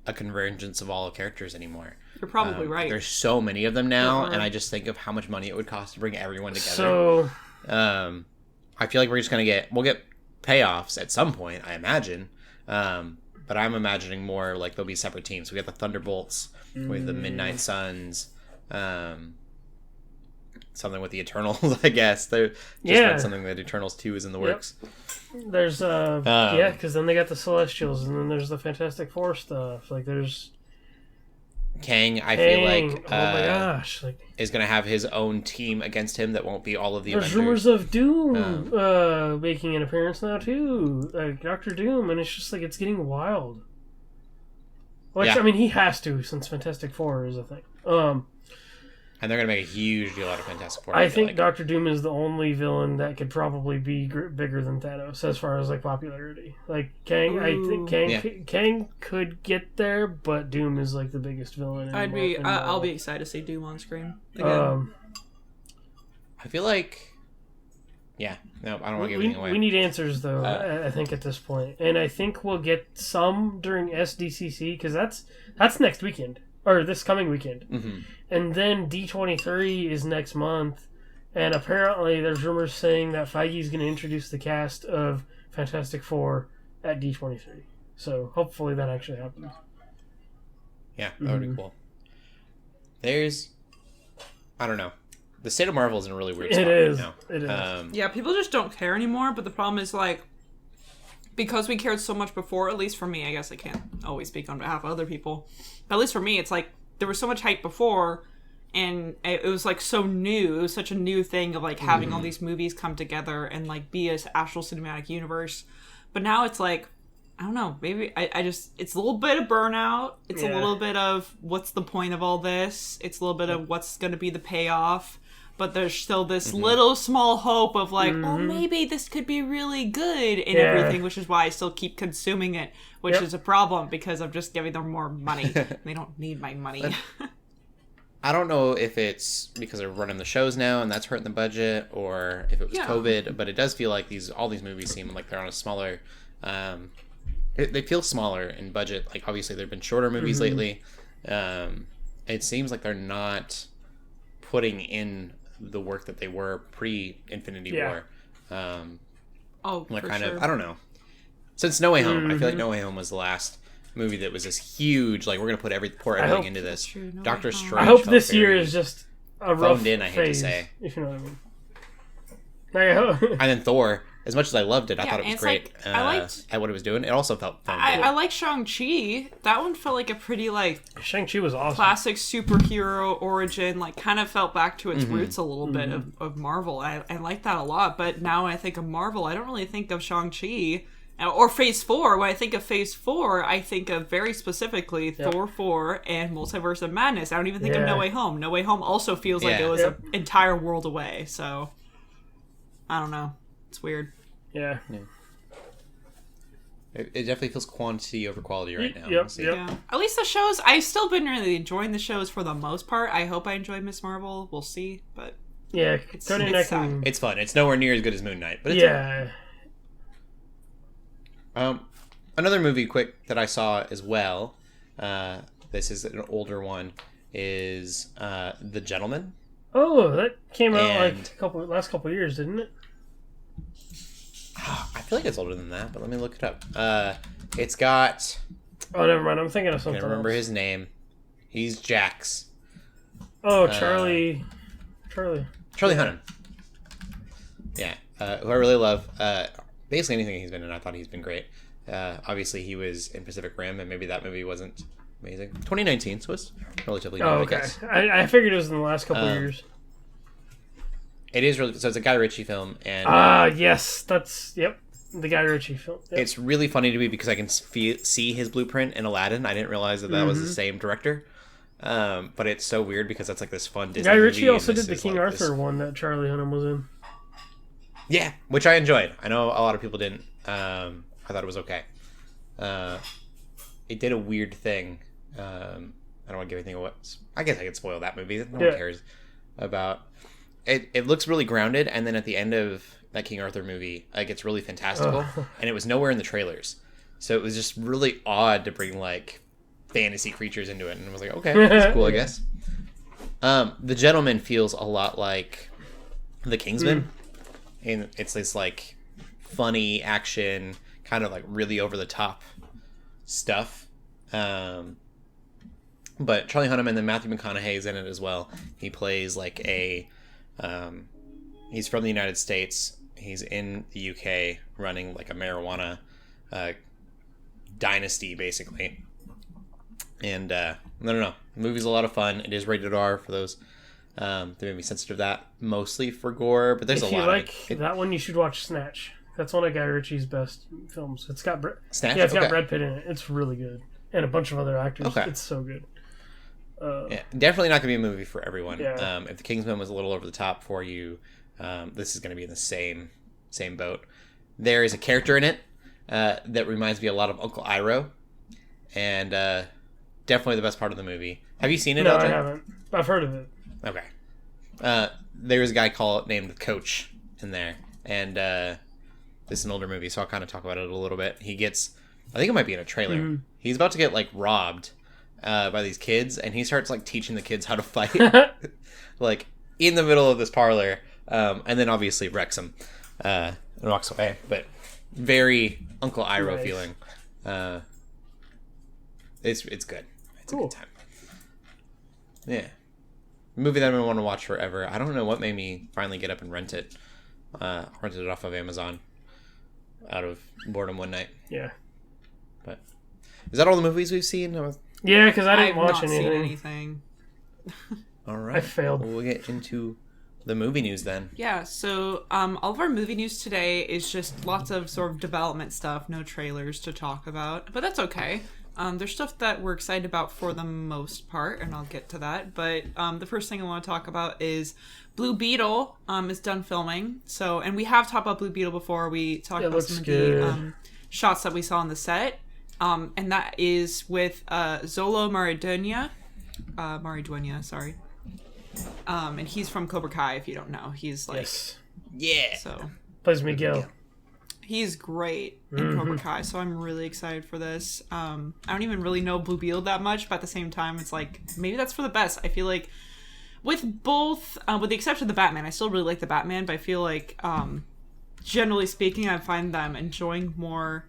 a convergence of all the characters anymore. You're probably right. There's so many of them now, and I just think of how much money it would cost to bring everyone together. So... I feel like we're just gonna we'll get payoffs at some point, I imagine. But I'm imagining more like there'll be separate teams. We got the Thunderbolts with the Midnight Suns, something with the Eternals, I guess. They're just something that Eternals 2 is in the works. There's because then they got the Celestials, and then there's the Fantastic Four stuff. Like there's Kang, I feel like, oh my gosh, like, is going to have his own team against him that won't be all of the There's Avengers. rumors of Doom making an appearance now, too. Dr. Doom, and it's just like, it's getting wild. Which, I mean, he has to, since Fantastic Four is a thing. And they're going to make a huge deal out of Fantastic Four. I think Dr. Doom is the only villain that could probably be bigger than Thanos as far as like popularity. Like Kang, I think Kang could get there, but Doom is like the biggest villain. I'll be excited to see Doom on screen again. I feel like, I don't want to give anything away. We need answers though. I think at this point, and I think we'll get some during SDCC because that's next weekend. Or this coming weekend. And then D23 is next month. And apparently there's rumors saying that Feige's going to introduce the cast of Fantastic Four at D23. So hopefully that actually happens. Yeah, that would be cool. I don't know. The state of Marvel is in a really weird spot right now. It is. Yeah, people just don't care anymore. But the problem is like, because we cared so much before, at least for me, I guess I can't always speak on behalf of other people, but at least for me, it's like, there was so much hype before, and it was like so new. It was such a new thing of like having all these movies come together and like be an actual cinematic universe. But now it's like, I don't know, maybe I just, it's a little bit of burnout. It's a little bit of what's the point of all this? It's a little bit of what's going to be the payoff. But there's still this little small hope of like, oh, maybe this could be really good and everything, which is why I still keep consuming it, which is a problem because I'm just giving them more money. They don't need my money. I don't know if it's because they're running the shows now and that's hurting the budget, or if it was COVID, but it does feel like all these movies seem like they're on a smaller they feel smaller in budget. Like, obviously, there have been shorter movies lately. It seems like they're not putting in the work that they were pre-Infinity War. Kind of, I don't know. Since No Way Home, I feel like No Way Home was the last movie that was this huge, like, we're going to pour everything into this. Doctor Strange. I hope this year is just a rough phoned in, I hate to phase, say. if you know what I mean. And then Thor, as much as I loved it, I thought it was great. Like, I liked at what it was doing. It also felt fun. I like Shang-Chi. That one felt like a pretty, like... Shang-Chi was awesome. Classic superhero origin, like, kind of felt back to its roots a little bit of Marvel. I like that a lot, but now when I think of Marvel, I don't really think of Shang-Chi. Or Phase 4. When I think of Phase 4, I think of very specifically Thor 4 and Multiverse of Madness. I don't even think of No Way Home. No Way Home also feels like it was an entire world away, so... I don't know. It's weird. Yeah. It definitely feels quantity over quality right now. Yeah. At least the shows, I've still been really enjoying the shows for the most part. I hope I enjoy Miss Marvel. We'll see, but... Yeah, it's fun. It's nowhere near as good as Moon Knight, but it's fun. Another movie quick that I saw as well, this is an older one, is The Gentleman. Oh, that came out like last couple of years, didn't it? I feel like it's older than that, but let me look it up. It's got... Oh, never mind. I'm thinking of something I can't remember his name. He's Jax. Oh, Charlie Hunnam. Yeah, who I really love. Basically anything he's been in, I thought he's been great. Obviously, he was in Pacific Rim, and maybe that movie wasn't amazing. 2019, so it's relatively new, I guess. I figured it was in the last couple of years. It is really... So it's a Guy Ritchie film, and... yes, that's... Yep, the Guy Ritchie film. Yep. It's really funny to me because I can see his blueprint in Aladdin. I didn't realize that was the same director. But it's so weird because that's like this fun Disney movie. Guy Ritchie also did the King Arthur one that Charlie Hunnam was in. Yeah, which I enjoyed. I know a lot of people didn't. I thought it was okay. It did a weird thing. I don't want to give anything away. I guess I could spoil that movie. No one cares about it. It looks really grounded, and then at the end of that King Arthur movie, it gets really fantastical, and it was nowhere in the trailers. So it was just really odd to bring like fantasy creatures into it, and I was like, okay, that's cool, I guess. The Gentleman feels a lot like The Kingsman. And it's this like funny action, kind of like really over the top stuff. But Charlie Hunnam and then Matthew McConaughey is in it as well. He plays like he's from the United States. He's in the UK running like a marijuana dynasty, basically. And I don't know. The movie's a lot of fun. It is rated R for those. They may be sensitive to that, mostly for gore, but there's a lot. If you like that one, you should watch Snatch. That's one of Guy Ritchie's best films. It's got Snatch. Yeah, it's got Brad Pitt in it. It's really good, and a bunch of other actors. Okay. It's so good. Yeah, definitely not gonna be a movie for everyone. Yeah. If The Kingsman was a little over the top for you, this is gonna be in the same boat. There is a character in it that reminds me a lot of Uncle Iroh, and definitely the best part of the movie. Have you seen it? No, LJ? I haven't. I've heard of it. Okay. There's a guy named Coach in there, and this is an older movie, so I'll kind of talk about it a little bit. I think it might be in a trailer. He's about to get like robbed by these kids, and he starts like teaching the kids how to fight, like in the middle of this parlor, and then obviously wrecks them and walks away. But very Uncle Iroh feeling. It's good. It's cool. A good time. Yeah. Movie that I've been wanting to watch forever. I don't know what made me finally get up and rent it. Rented it off of Amazon out of boredom one night. Yeah. But is that all the movies we've seen? Yeah, because I didn't watch anything. All right. I failed. Well, we'll get into the movie news then. Yeah, so all of our movie news today is just lots of sort of development stuff, no trailers to talk about, but that's okay. There's stuff that we're excited about for the most part, and I'll get to that. But the first thing I want to talk about is Blue Beetle is done filming. So, and we have talked about Blue Beetle before. We talked about some of the shots that we saw on the set. And that is with Xolo Maridueña, sorry. And he's from Cobra Kai, if you don't know. He's like... Yes. Yeah. So... Plays Miguel. He's great in Cobra Kai, so I'm really excited for this. I don't even really know Blue Beetle that much, but at the same time, it's like, maybe that's for the best. I feel like with both, with the exception of the Batman, I still really like the Batman, but I feel like, generally speaking, I find them enjoying more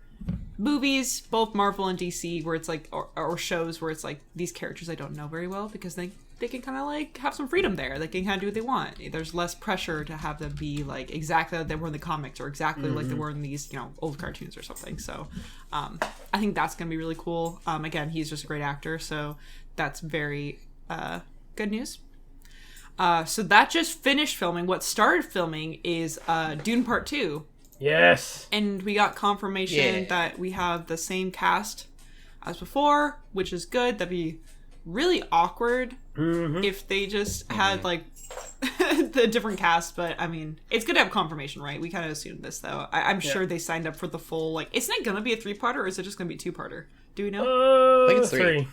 movies, both Marvel and DC, where it's like, or shows where it's like, these characters I don't know very well, because they can kind of like have some freedom there. They can kind of do what they want. There's less pressure to have them be like exactly like they were in the comics or exactly like they were in these, old cartoons or something. So I think that's going to be really cool. Again, he's just a great actor. So that's very good news. So that just finished filming. What started filming is Dune Part 2. Yes. And we got confirmation that we have the same cast as before, which is good. That'd be really awkward if they just had like the different cast, but I mean, it's good to have confirmation, right? We kind of assumed this though. I'm sure they signed up for the full, like, isn't it gonna be a 3-parter or is it just gonna be 2-parter? Do we know? I think it's 3.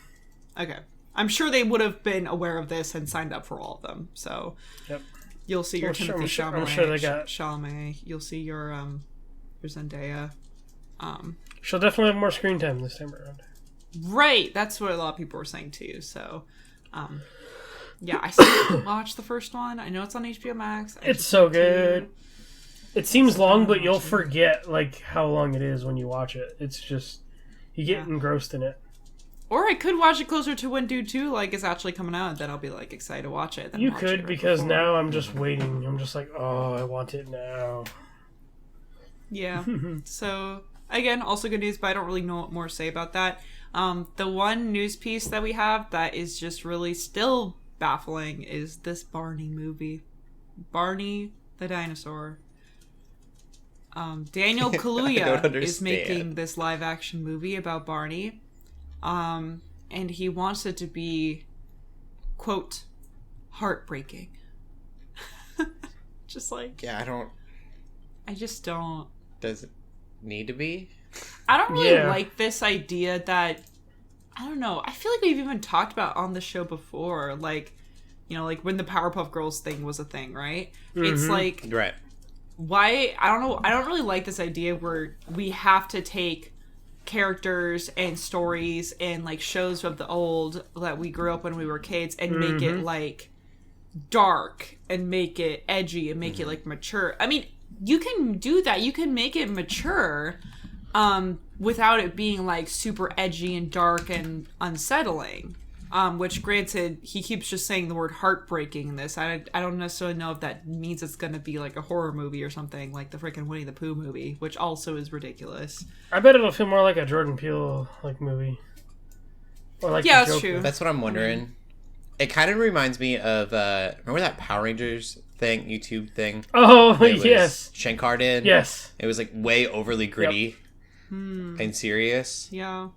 Okay. I'm sure they would have been aware of this and signed up for all of them. So you'll see your Timothy Chalamet. I'm sure they got Chalamet. You'll see your Zendaya. She'll definitely have more screen time this time around. Right, that's what a lot of people were saying too. So, I still watched the first one. I know it's on HBO Max. It's so good. It seems long, but you'll forget like how long it is when you watch it. It's just you get engrossed in it. Or I could watch it closer to when Dune 2 like is actually coming out, and then I'll be like excited to watch it. You could, because now I'm just waiting. I'm just like, oh, I want it now. Yeah. So again, also good news, but I don't really know what more to say about that. The one news piece that we have that is just really still baffling is this Barney movie. Barney the dinosaur. Daniel Kaluuya is making this live action movie about Barney. And he wants it to be, quote, heartbreaking. Just like... Yeah, I just don't... Does it need to be? I don't really like this idea that... I don't know. I feel like we've even talked about on the show before. Like, like when the Powerpuff Girls thing was a thing, right? It's like... Right. Why... I don't know. I don't really like this idea where we have to take characters and stories and like shows of the old that we grew up when we were kids and make it like dark and make it edgy and make it like mature. I mean, you can do that. You can make it mature without it being like super edgy and dark and unsettling. Which granted, he keeps just saying the word heartbreaking in this. I don't necessarily know if that means it's going to be like a horror movie or something, like the freaking Winnie the Pooh movie, which also is ridiculous. I bet it'll feel more like a Jordan Peele like movie. Or like that's true. That's what I'm wondering. It kind of reminds me of, remember that Power Rangers thing, YouTube thing? Oh, yes. Shankar did? Yes. It was like way overly gritty and serious. Yeah.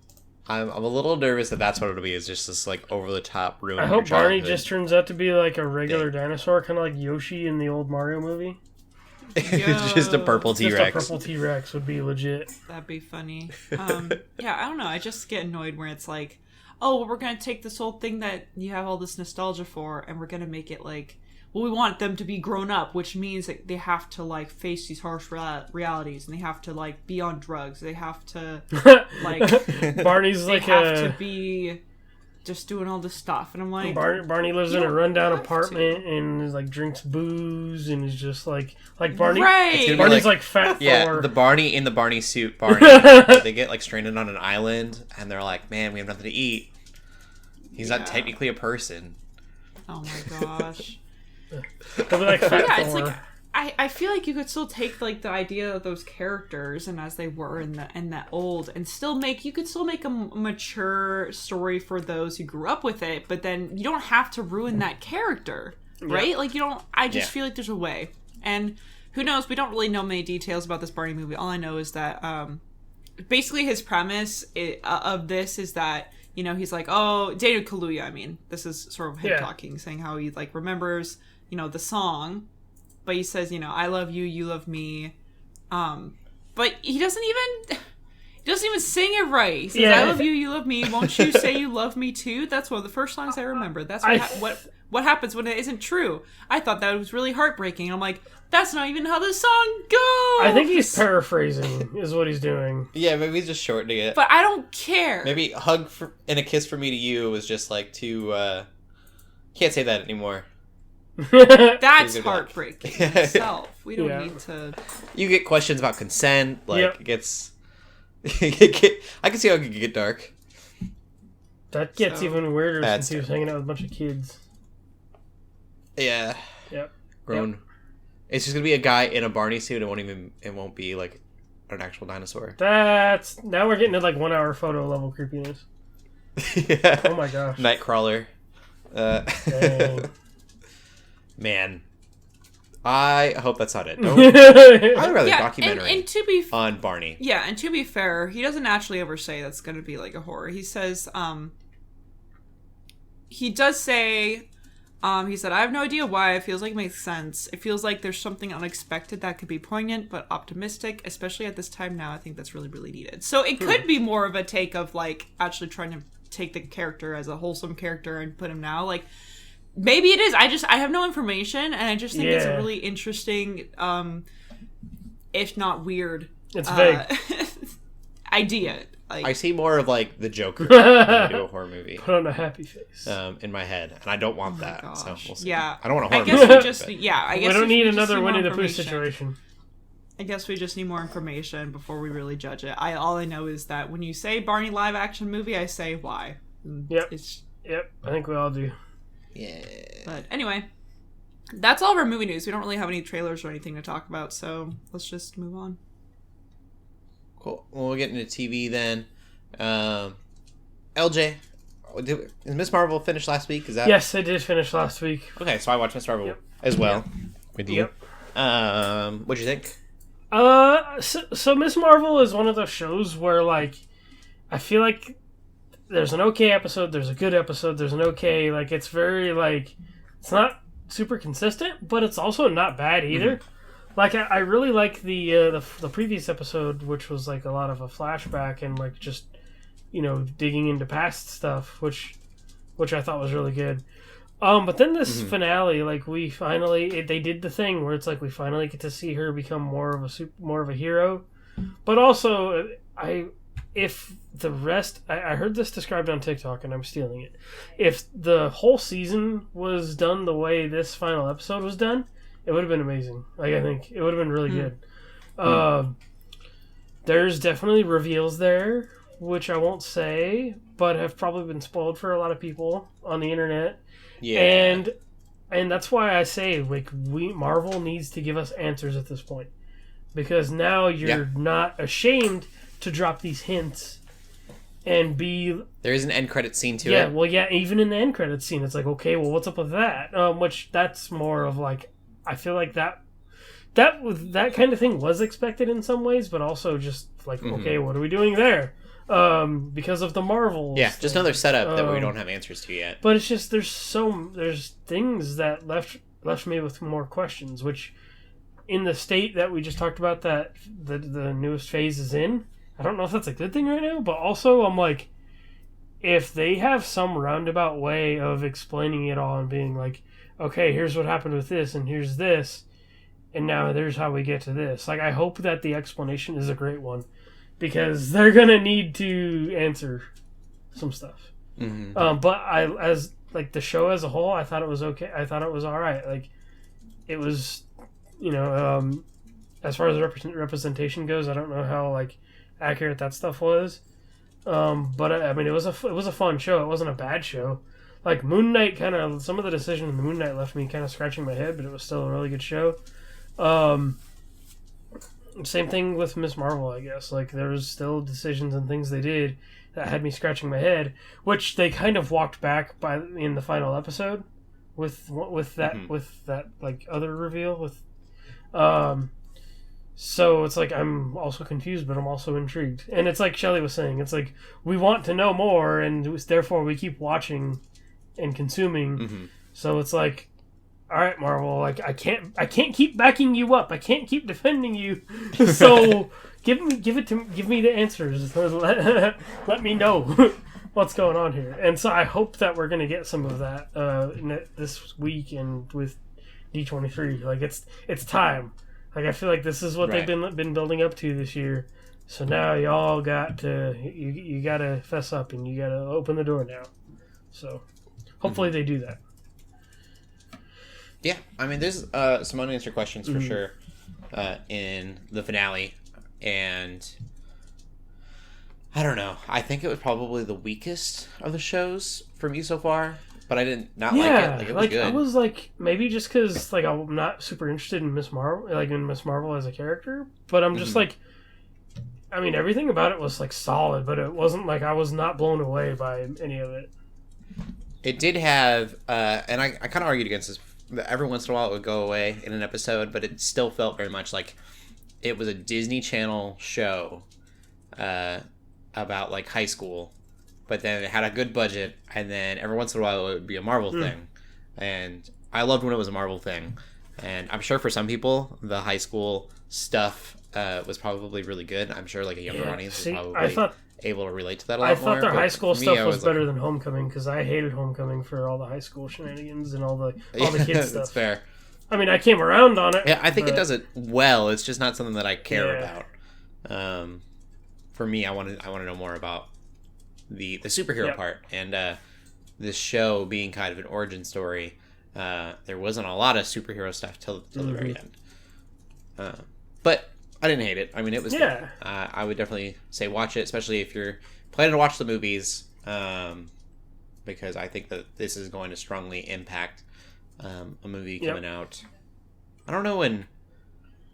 I'm a little nervous that that's what it'll be, is just this like over the top ruin. I hope Barney just turns out to be like a regular dinosaur, kind of like Yoshi in the old Mario movie. Just a purple T-Rex. Just a purple T-Rex would be legit. That'd be funny. Yeah, I don't know. I just get annoyed where it's like, oh, well, we're going to take this whole thing that you have all this nostalgia for, and we're going to make it like, well, we want them to be grown up, which means that they have to like face these harsh realities, and they have to like be on drugs. They have to like Barney's they like have to be just doing all this stuff, and I'm like, Barney lives in a rundown apartment and is like drinks booze and is just like Barney. Right. Barney's like fat. Yeah, the Barney in the Barney suit. Barney. They get like stranded on an island, and they're like, "Man, we have nothing to eat." He's not technically a person. Oh my gosh. They'll be like fat it's like I feel like you could still take like the idea of those characters and as they were in that old and still make a mature story for those who grew up with it, but then you don't have to ruin that character, right? Like you don't. I just feel like there's a way, and who knows? We don't really know many details about this Barney movie. All I know is that basically his premise of this is that, he's like, oh, Daniel Kaluuya. I mean, this is sort of him talking, saying how he like remembers, the song, but he says, I love you, you love me, but he doesn't even sing it right. He says, I love you, you love me. Won't you say you love me too? That's one of the first songs I remember. That's what happens when it isn't true. I thought that was really heartbreaking. I'm like, That's not even how the song goes! I think he's paraphrasing, is what he's doing. Yeah, maybe he's just shortening it. But I don't care. Maybe and a kiss from me to you was just like too, can't say that anymore. That's heartbreaking in itself. We don't need to... You get questions about consent, it gets... I can see how it could get dark. That gets even weirder since he was hanging out with a bunch of kids. Yeah. Yep. Grown. Yep. It's just gonna be a guy in a Barney suit. It won't be like an actual dinosaur. Now we're getting to like 1 hour photo level creepiness. Yeah. Oh my gosh. Nightcrawler. Dang. Man. I hope that's not it. I'd rather documentary and on Barney. Yeah, and to be fair, he doesn't actually ever say that's going to be like a horror. He says, he does say, he said, I have no idea why. It feels like it makes sense. It feels like there's something unexpected that could be poignant, but optimistic, especially at this time now. I think that's really, really needed. So it could be more of a take of like actually trying to take the character as a wholesome character and put him now. Like, maybe it is. I have no information, and I just think it's a really interesting, if not weird, it's vague idea. Like, I see more of like the Joker when I do a horror movie. Put on a happy face in my head, and I don't want that. Gosh. So we'll see. Yeah, I don't want a horror movie. I guess we don't need another Winnie the Pooh situation. I guess we just need more information before we really judge it. All I know is that when you say Barney live action movie, I say why. Yep. Yep. I think we all do. Yeah. But anyway, that's all of our movie news. We don't really have any trailers or anything to talk about, so let's just move on. Cool. Well, we'll get into TV then. LJ, is Miss Marvel finished last week? Is that? Yes, I did finish last week. Okay, so I watched Miss Marvel as well with you. What'd you think? So Miss Marvel is one of those shows where like I feel like there's an okay episode, there's a good episode, there's an okay, like it's very like it's not super consistent, but it's also not bad either. Mm-hmm. Like I really like the previous episode, which was like a lot of a flashback and like just digging into past stuff, which I thought was really good. But then this finale, like we finally they did the thing where it's like we finally get to see her become more of a hero, but also if the rest, I heard this described on TikTok and I'm stealing it. If the whole season was done the way this final episode was done, it would have been amazing. Like I think it would have been really good. There's definitely reveals there, which I won't say, but have probably been spoiled for a lot of people on the internet. Yeah. And that's why I say like Marvel needs to give us answers at this point. Because now you're not ashamed to drop these hints and be... There is an end credit scene to it. Yeah, well, yeah, even in the end credit scene, it's like, okay, well, what's up with that? Which that's more of like, I feel like that kind of thing was expected in some ways, but also just like, okay, what are we doing there? Because of the Marvels. Yeah, just another setup that we don't have answers to yet. But it's just there's things that left me with more questions, which in the state that we just talked about that the newest phase is in, I don't know if that's a good thing right now, but also I'm like, if they have some roundabout way of explaining it all and being like, okay, here's what happened with this and here's this, and now there's how we get to this. Like, I hope that the explanation is a great one, because they're gonna need to answer some stuff. Mm-hmm. But as like the show as a whole, I thought it was okay. I thought it was all right. Like, it was, as far as representation goes, I don't know how like accurate that stuff was. But I mean, it was a fun show. It wasn't a bad show. Like Moon Knight, some of the decisions in the Moon Knight left me kind of scratching my head, but it was still a really good show. Same thing with Miss Marvel, I guess. Like, there was still decisions and things they did that had me scratching my head, which they kind of walked back in the final episode with that like other reveal so it's like I'm also confused, but I'm also intrigued. And it's like Shelley was saying, it's like we want to know more, and therefore we keep watching and consuming. So it's like, all right, Marvel, like I can't keep backing you up. I can't keep defending you. So give me the answers. Let me know what's going on here. And so I hope that we're gonna get some of that this week, and with D23. Like it's time. Like I feel like this is what they've been building up to this year. So now y'all got to you got to fess up and you got to open the door now. So hopefully they do that. Yeah, I mean, there's some unanswered questions for sure in the finale, and I don't know. I think it was probably the weakest of the shows for me so far, but I did not like it. Like, it was good. I was like, maybe just because like I'm not super interested in Miss Marvel as a character, but I'm just like, I mean, everything about it was like solid, but it wasn't like I was not blown away by any of it. It did have, and I kind of argued against this. Every once in a while it would go away in an episode, but it still felt very much like it was a Disney Channel show about like high school, but then it had a good budget, and then every once in a while it would be a Marvel thing. And I loved when it was a Marvel thing. And I'm sure for some people the high school stuff was probably really good. I'm sure like a younger audience was probably able to relate to that a lot more. I thought their high school stuff was better than Homecoming, because I hated Homecoming for all the high school shenanigans and all the kids stuff. That's fair. I mean, I came around on it. Yeah, I think it does it well. It's just not something that I care about. For me, I want to know more about the superhero part, and this show being kind of an origin story. There wasn't a lot of superhero stuff till the very end. But I didn't hate it. I mean, it was good. I would definitely say watch it, especially if you're planning to watch the movies, because I think that this is going to strongly impact a movie coming out. I don't know when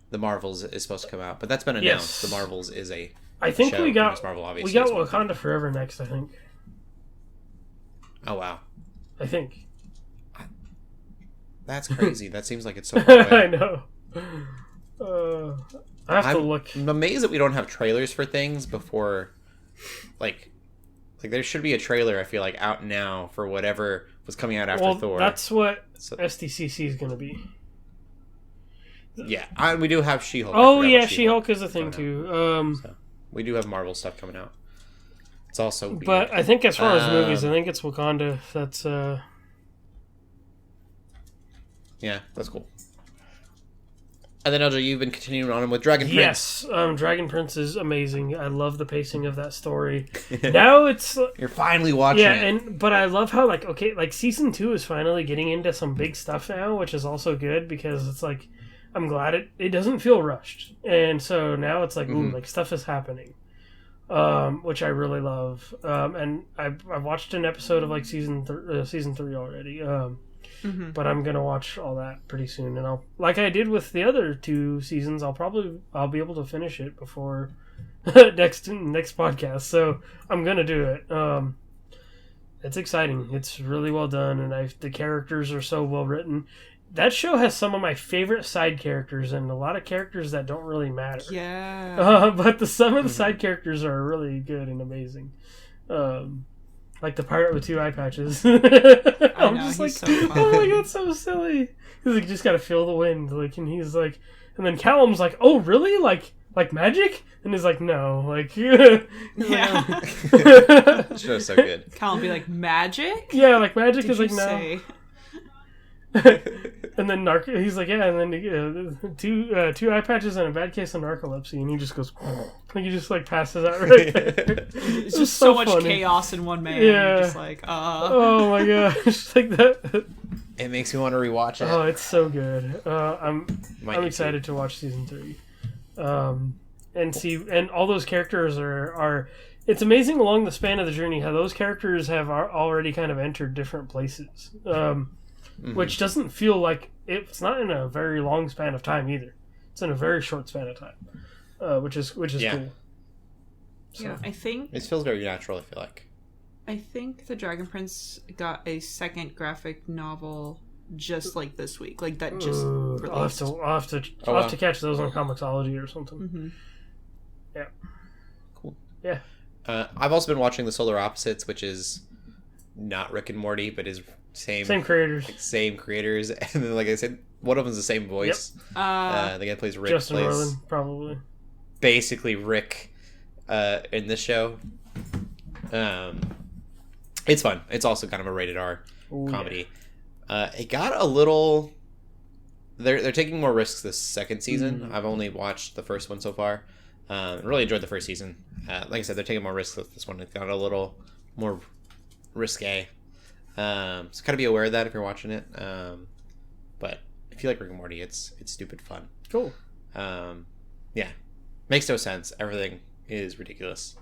the Marvels is supposed to come out, but that's been announced. The Marvels is a show. we got Marvel, obviously, we got Wakanda Forever next, I think. Oh, wow. I think. That's crazy. That seems like it's so far away. I know. I have to look. I'm amazed that we don't have trailers for things before, like there should be a trailer, I feel like, out now for whatever was coming out after Thor. That's what SDCC is going to be. Yeah, we do have She-Hulk. Oh, yeah, She-Hulk is a thing, too. So we do have Marvel stuff coming out. It's also weird. But I think as far as movies, I think it's Wakanda. That's, Yeah, that's cool. And then, LJ, you've been continuing on with Dragon Prince. Yes, Dragon Prince is amazing. I love the pacing of that story. Now it's... You're finally watching it. But I love how, Season 2 is finally getting into some big stuff now, which is also good, because it's like, I'm glad it doesn't feel rushed. And so now it's like, ooh, stuff is happening, which I really love. And I've watched an episode of, Season 3 already. But I'm gonna watch all that pretty soon, and like I did with the other 2 seasons, I'll be able to finish it before next podcast. So I'm gonna do it. It's exciting. It's really well done, and the characters are so well written. That show has some of my favorite side characters, and a lot of characters that don't really matter. Yeah. But some of the side characters are really good and amazing. Like the pirate with 2 eye patches. I'm just like, so oh my god, so silly. He's like, just gotta feel the wind. And he's like, and then Callum's like, oh really? Like magic? And he's like, no. Yeah. That show's so good. Callum be like, magic? Yeah, like magic is like, no. And then he's like, yeah, and then 2 eye patches and a bad case of narcolepsy, and he just goes, he just passes out right there. It's just so much chaos in one man. Yeah. You're just like, oh my gosh, like that. It makes me want to rewatch it. Oh, it's so good. I'm excited to watch season 3, and all those characters are. It's amazing along the span of the journey how those characters have already kind of entered different places. Which doesn't feel like it's not in a very long span of time either. It's in a very short span of time, which is cool. So. Yeah, I think it feels very natural. I feel like. I think the Dragon Prince got a second graphic novel just like this week, like that just released. I'll have to catch those on Comixology or something. Mm-hmm. Yeah. Cool. Yeah. I've also been watching The Solar Opposites, which is not Rick and Morty, but is same creators, same creators, and then like I said, one of them's the same voice. Yep. The guy that plays Rick Justin plays Roiland, probably basically Rick in this show. It's fun. It's also kind of a rated R comedy. Yeah. It got a little they're taking more risks this second season. I've only watched the first one so far. Really enjoyed the first season. Like I said, they're taking more risks with this one. It got a little more risque. So kind of be aware of that if you're watching it. But if you like Rick and Morty, it's stupid fun. Cool. Yeah. Makes no sense. Everything is ridiculous.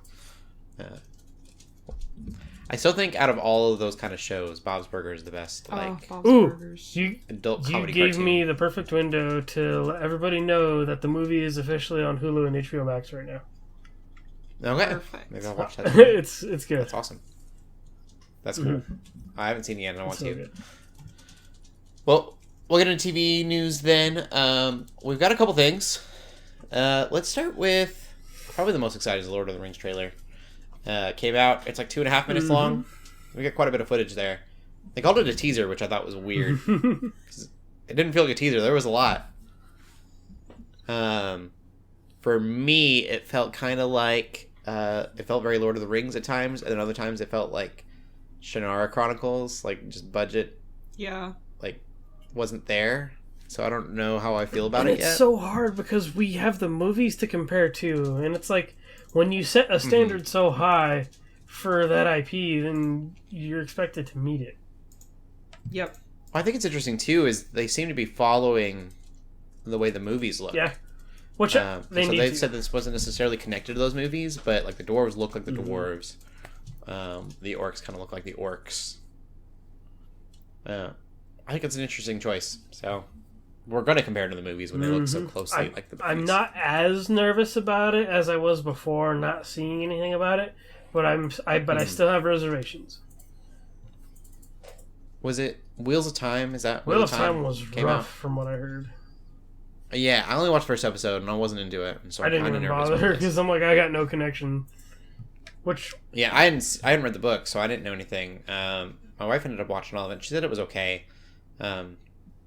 I still think out of all of those kind of shows, Bob's Burgers is the best. Bob's Burgers. Adult comedy You gave cartoon. me the perfect window to let everybody know that the movie is officially on Hulu and HBO Max right now. Okay. Perfect. Maybe I'll watch that. It's good. That's awesome. That's cool. I haven't seen it yet and I want to. Good. Well, we'll get into TV news then. We've got a couple things. Let's start with probably the most exciting is the Lord of the Rings trailer. Came out. It's like 2.5 minutes long. We got quite a bit of footage there. They called it a teaser, which I thought was weird. It didn't feel like a teaser. There was a lot. For me, it felt kind of like it felt very Lord of the Rings at times, and then other times it felt like Shannara Chronicles, like just budget. Yeah. Like wasn't there. So I don't know how I feel about it yet. It's so hard because we have the movies to compare to, and it's like when you set a standard so high for that IP, then you're expected to meet it. Yep. I think it's interesting too is they seem to be following the way the movies look. Yeah. Which they've said this wasn't necessarily connected to those movies, but like the dwarves look like the dwarves. The orcs kind of look like the orcs. I think it's an interesting choice. So we're going to compare to the movies when they look so closely like the movies. I'm not as nervous about it as I was before, not seeing anything about it, but I still have reservations. Was it Wheels of Time? Is that Wheel of Time was rough from what I heard. Yeah, I only watched the first episode and I wasn't into it, and so I didn't even bother because I'm like, I got no connection. Which I hadn't read the book, so I didn't know anything. My wife ended up watching all of it. She said it was okay.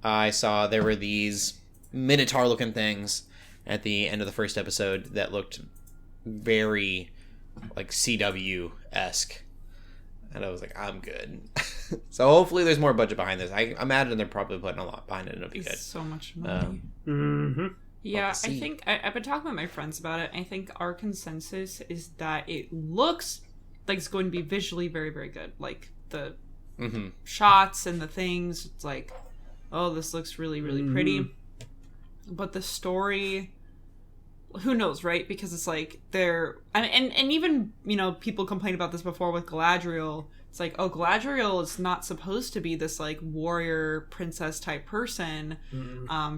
I saw there were these Minotaur-looking things at the end of the first episode that looked very like CW-esque. And I was like, I'm good. So hopefully there's more budget behind this. I imagine they're probably putting a lot behind it and it'll be good. So much money. I Yeah, I think I've been talking with my friends about it. I think our consensus is that it looks like it's going to be visually very, very good. Like the shots and the things, it's like, oh, this looks really, really pretty. But the story, who knows, right? Because it's like and even, people complained about this before with Galadriel. It's like, oh, Galadriel is not supposed to be this like warrior princess type person.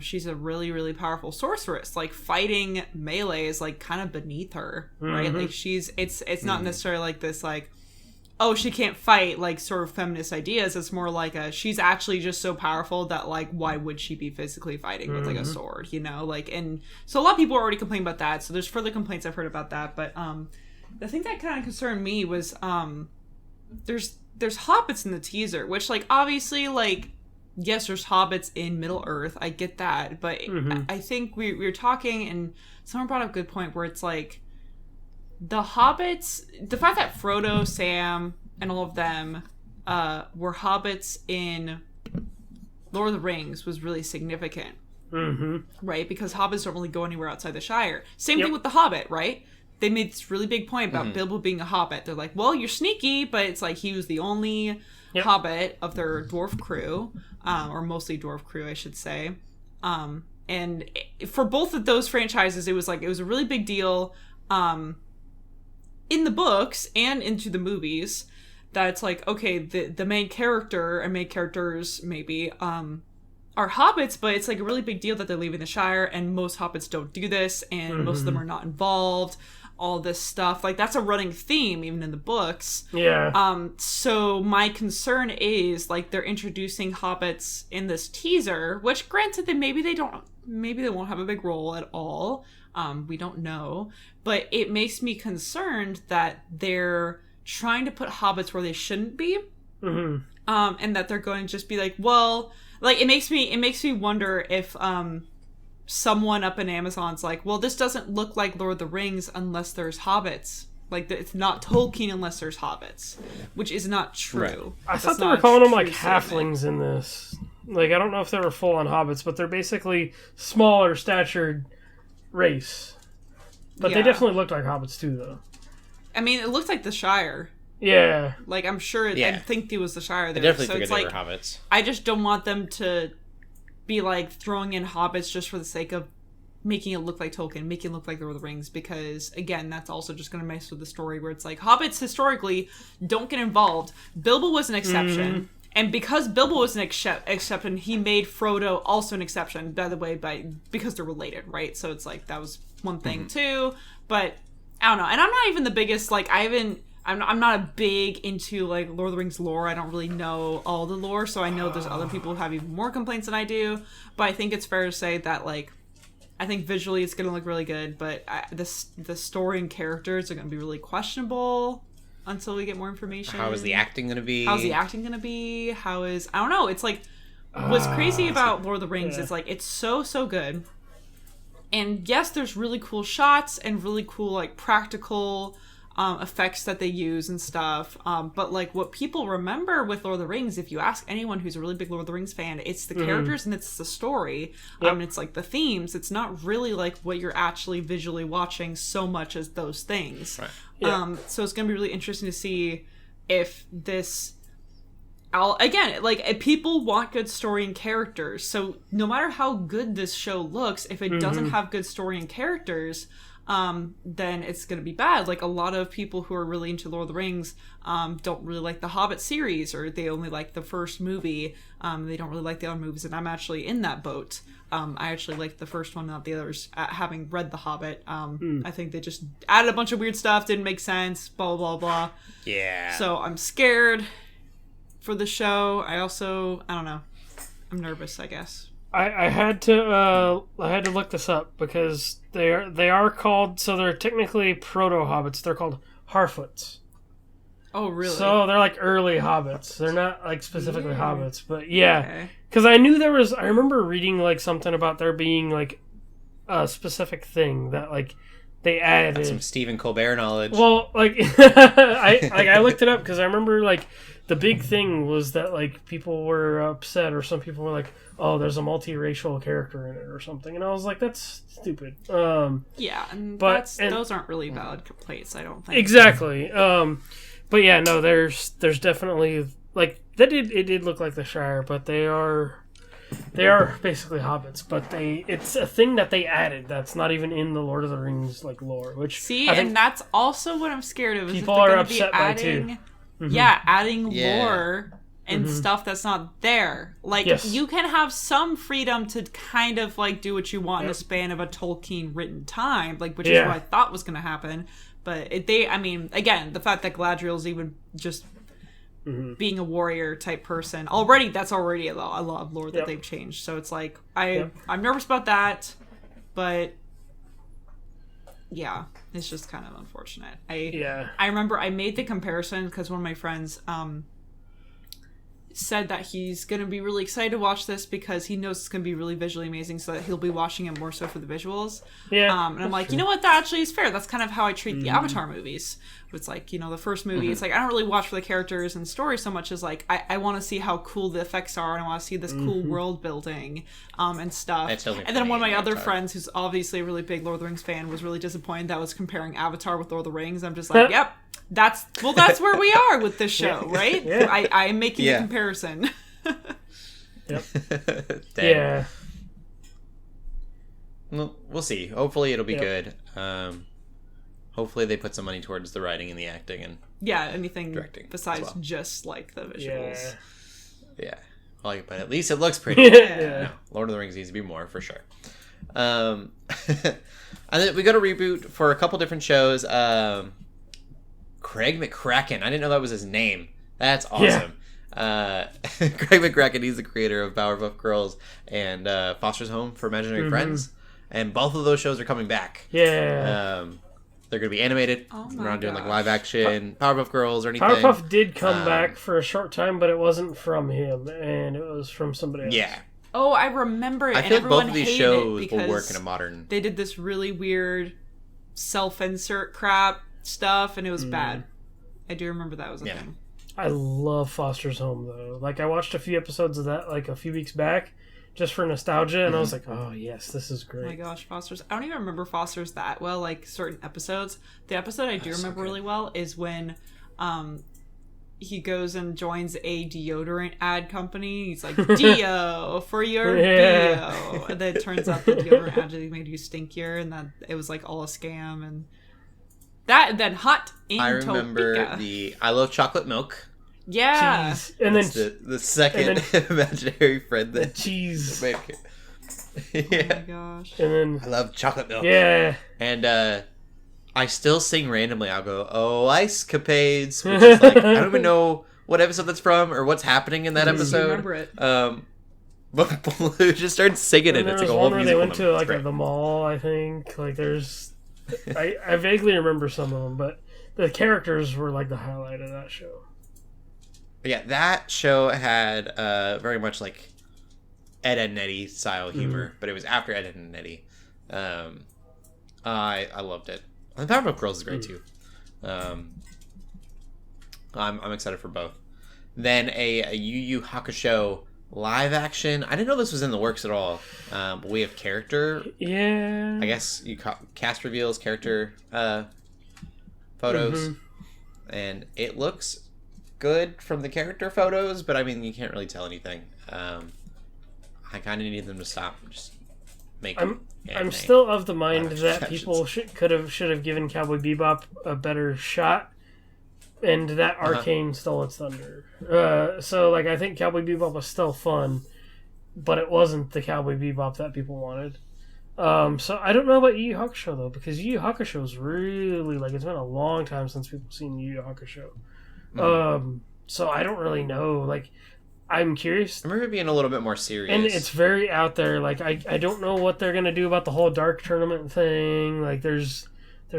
She's a really, really powerful sorceress. Like fighting melee is like kind of beneath her, right? Like it's not necessarily like this like, oh, she can't fight, like sort of feminist ideas. It's more like she's actually just so powerful that like, why would she be physically fighting with like a sword, like, and so a lot of people are already complaining about that. So there's further complaints I've heard about that. But the thing that kind of concerned me was there's hobbits in the teaser, which like obviously like, yes, there's hobbits in Middle Earth. I get that. But I think we were talking and someone brought up a good point where it's like, the hobbits, the fact that Frodo, Sam, and all of them were hobbits in Lord of the Rings was really significant. Right? Because hobbits don't really go anywhere outside the Shire. Same thing with the Hobbit, right? They made this really big point about Bilbo being a hobbit. They're like, well, you're sneaky, but it's like he was the only hobbit of their dwarf crew, or mostly dwarf crew, I should say. And for both of those franchises, it was a really big deal. In the books and into the movies, that it's like, okay, the main character and main characters maybe are hobbits, but it's like a really big deal that they're leaving the Shire, and most hobbits don't do this, and most of them are not involved. All this stuff, like that's a running theme even in the books. So my concern is like they're introducing hobbits in this teaser, which granted that maybe they won't have a big role at all. We don't know, but it makes me concerned that they're trying to put hobbits where they shouldn't be, and that they're going to just be like, well, like it makes me wonder if someone up in Amazon's like, well, this doesn't look like Lord of the Rings unless there's hobbits. Like it's not Tolkien unless there's hobbits, which is not true. Right. I thought they were calling them like halflings in this. Like, I don't know if they were full-on hobbits, but they're basically smaller statured race. But they definitely looked like hobbits, too, though. I mean, it looked like the Shire. Yeah. Like, I'm sure, I think it was the Shire there. I definitely figured they were hobbits. I just don't want them to be, like, throwing in hobbits just for the sake of making it look like Tolkien, making it look like Lord of the Rings, because, again, that's also just going to mess with the story where it's like, hobbits, historically, don't get involved. Bilbo was an exception. Mm-hmm. And because Bilbo was an exception, he made Frodo also an exception, by the way, because they're related, right? So it's like, that was one thing, too. But, I don't know. And I'm not even the biggest, like, I'm not a big into, like, Lord of the Rings lore. I don't really know all the lore, so I know there's other people who have even more complaints than I do. But I think it's fair to say that, like, I think visually it's going to look really good, but the story and characters are going to be really questionable until we get more information. How is the acting going to be? I don't know. It's like, what's crazy about Lord of the Rings is, like, it's so good. And yes, there's really cool shots and really cool, like, practical effects that they use and stuff. But, like, what people remember with Lord of the Rings, if you ask anyone who's a really big Lord of the Rings fan, it's the characters and it's the story. And it's, like, the themes. It's not really, like, what you're actually visually watching so much as those things. Right. So it's going to be really interesting to see if this... Again, like, people want good story and characters. So no matter how good this show looks, if it doesn't have good story and characters... then it's going to be bad. Like, a lot of people who are really into Lord of the Rings don't really like the Hobbit series, or they only like the first movie. They don't really like the other movies, and I'm actually in that boat. I actually liked the first one, not the others, having read The Hobbit. I think they just added a bunch of weird stuff, didn't make sense, blah, blah, blah. Yeah. So I'm scared for the show. I don't know. I'm nervous, I guess. I had to look this up because they are called, so they're technically proto-hobbits. They're called Harfoots. Oh, really? So they're like early hobbits. They're not like specifically hobbits, but yeah. Because I knew I remember reading like something about there being like a specific thing that like they added. That's some Stephen Colbert knowledge. Well, like I looked it up because I remember like the big thing was that like people were upset, or some people were like, oh, there's a multiracial character in it or something. And I was like, that's stupid. Yeah, and those aren't really valid complaints, I don't think. Exactly. But yeah, no, there's definitely, like, it did look like the Shire, but they are basically hobbits. But it's a thing that they added that's not even in the Lord of the Rings, like, lore. Which and that's also what I'm scared of. Is people are upset by too. Yeah, adding lore and stuff that's not there. Like, you can have some freedom to kind of, like, do what you want in the span of a Tolkien written time, like, which is what I thought was going to happen. But again, the fact that Galadriel's even just being a warrior type person, that's already a lot of lore that they've changed. So it's like, I'm nervous about that, but yeah, it's just kind of unfortunate. I remember I made the comparison because one of my friends said that he's going to be really excited to watch this because he knows it's going to be really visually amazing, so that he'll be watching it more so for the visuals. And I'm like, you know what, that actually is fair. That's kind of how I treat the Avatar movies. It's like, you know, the first movie, it's like, I don't really watch for the characters and story so much as like, I want to see how cool the effects are, and I want to see this cool world building and stuff. And then one of my other friends, who's obviously a really big Lord of the Rings fan, was really disappointed that I was comparing Avatar with Lord of the Rings. I'm just like, yep. That's where we are with this show, right? I'm making a comparison. Yeah. Well, we'll see. Hopefully it'll be good. Hopefully they put some money towards the writing and the acting and anything directing besides just like the visuals. But at least it looks pretty. No, Lord of the Rings needs to be more for sure. And then we got a reboot for a couple different shows. Craig McCracken. I didn't know that was his name. That's awesome. Craig McCracken, he's the creator of Powerpuff Girls and Foster's Home for Imaginary Friends. And both of those shows are coming back. They're going to be animated. We're not doing like live action Powerpuff Girls or anything. Powerpuff did come back for a short time, but it wasn't from him, and it was from somebody else. Yeah. Oh, I remember it. I feel like both of these shows will work in a modern... They did this really weird self-insert crap stuff, and it was bad. I do remember that was a thing. I love Foster's Home, though. Like, I watched a few episodes of that, like, a few weeks back, just for nostalgia, and I was like, oh, yes, this is great. Oh my gosh, Foster's. I don't even remember Foster's that well, like, certain episodes. The episode I do remember really well is when he goes and joins a deodorant ad company. He's like, Dio, for your Dio. And then it turns out the deodorant actually made you stinkier, and that it was, like, all a scam, and then Hot in I remember Topeka. I love chocolate milk. Yeah. Cheese. And then the second imaginary friend that cheese. Yeah. Oh my gosh. And then I love chocolate milk. Yeah. And I still sing randomly. I'll go, oh, Ice Capades, which is like, I don't even know what episode that's from or what's happening in that episode. I remember it. But Blue just starts singing it. It's like a whole where they went to like the mall, I think. Like there's I vaguely remember some of them, but the characters were like the highlight of that show. Yeah, that show had very much like Ed, Edd n Eddy style humor, but it was after Ed, Edd n Eddy. I loved it. The Powerpuff Girls is great too. I'm excited for both. Then a Yu Hakusho live action. I didn't know this was in the works at all. But we have character. Yeah. I guess cast reveals, character photos, and it looks good from the character photos. But I mean, you can't really tell anything. I kind of need them to stop and just make. I'm still of the mind that people should have given Cowboy Bebop a better shot, and that Arcane stole its thunder. So like I think Cowboy Bebop was still fun, but it wasn't the Cowboy Bebop that people wanted. So I don't know about Yu Hakusho though, because Yu Hakusho is really like it's been a long time since people seen Yu Hakusho. So I don't really know. Like I'm curious. I remember it being a little bit more serious. And it's very out there. Like, I don't know what they're going to do about the whole Dark Tournament thing. Like, there's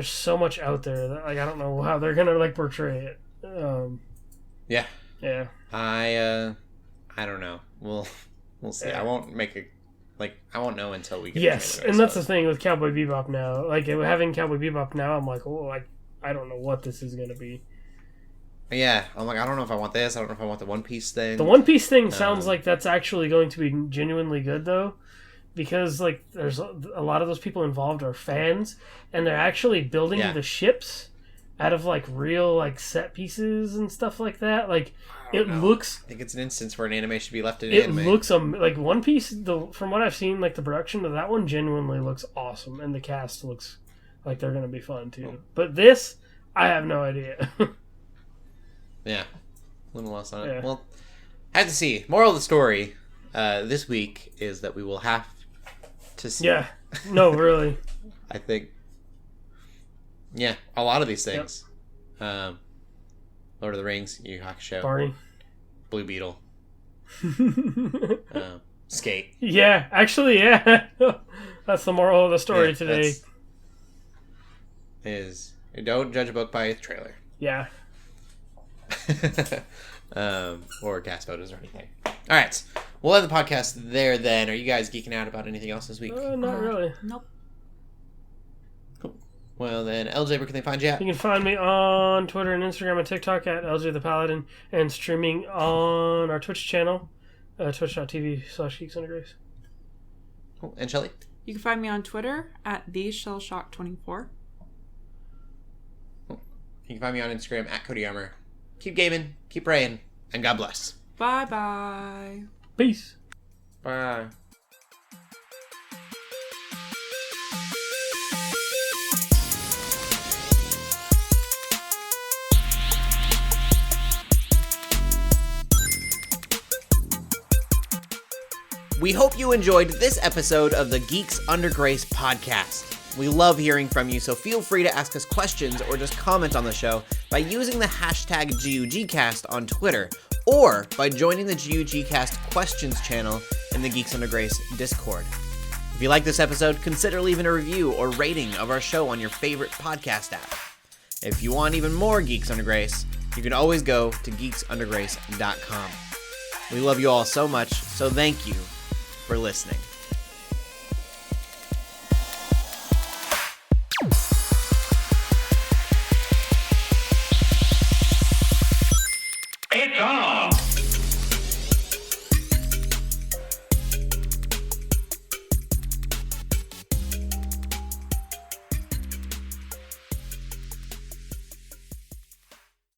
so much out there that, like, I don't know how they're going to, like, portray it. Yeah. Yeah. I don't know. We'll see. Yeah. I won't make a... Like, I won't know until we get Yes, and that's the thing with Cowboy Bebop now. Like, having Cowboy Bebop now, I'm like, oh, like, I don't know what this is going to be. Yeah, I'm like, I don't know if I want this. I don't know if I want the One Piece thing. The One Piece thing sounds like that's actually going to be genuinely good, though. Because, like, there's a lot of those people involved are fans. And they're actually building the ships out of, like, real, like, set pieces and stuff like that. Like, looks... I think it's an instance where an anime should be left in it anime. It looks... like, One Piece, from what I've seen, like, the production of that one genuinely looks awesome. And the cast looks like they're going to be fun, too. Oh. But this, I have no idea. Yeah, a little lost on it. Yeah. Well, I have to see. Moral of the story this week is that we will have to see. Yeah, no, really. I think, yeah, a lot of these things. Yep. Lord of the Rings, Yu Hakusho, Barney, Blue Beetle, Skate. Yeah, actually, yeah. That's the moral of the story today. Don't judge a book by its trailer. Yeah. Or cast photos or anything. Alright, we'll end the podcast there then. Are you guys geeking out about anything else this week? Not really. Nope. Cool. Well then, LJ, where can they find you at? You can find me on Twitter and Instagram and TikTok at LJ the Paladin, and streaming on our Twitch channel, twitch.tv/Geeks Under Grace. Cool. And Shelley? You can find me on Twitter at TheShellshock24. Cool. You can find me on Instagram at Cody Armour. Keep gaming, keep praying, and God bless. Bye-bye. Peace. Bye. We hope you enjoyed this episode of the Geeks Under Grace podcast. We love hearing from you, so feel free to ask us questions or just comment on the show by using the hashtag GUGcast on Twitter, or by joining the GUGcast questions channel in the Geeks Under Grace Discord. If you like this episode, consider leaving a review or rating of our show on your favorite podcast app. If you want even more Geeks Under Grace, you can always go to geeksundergrace.com. We love you all so much, so thank you for listening.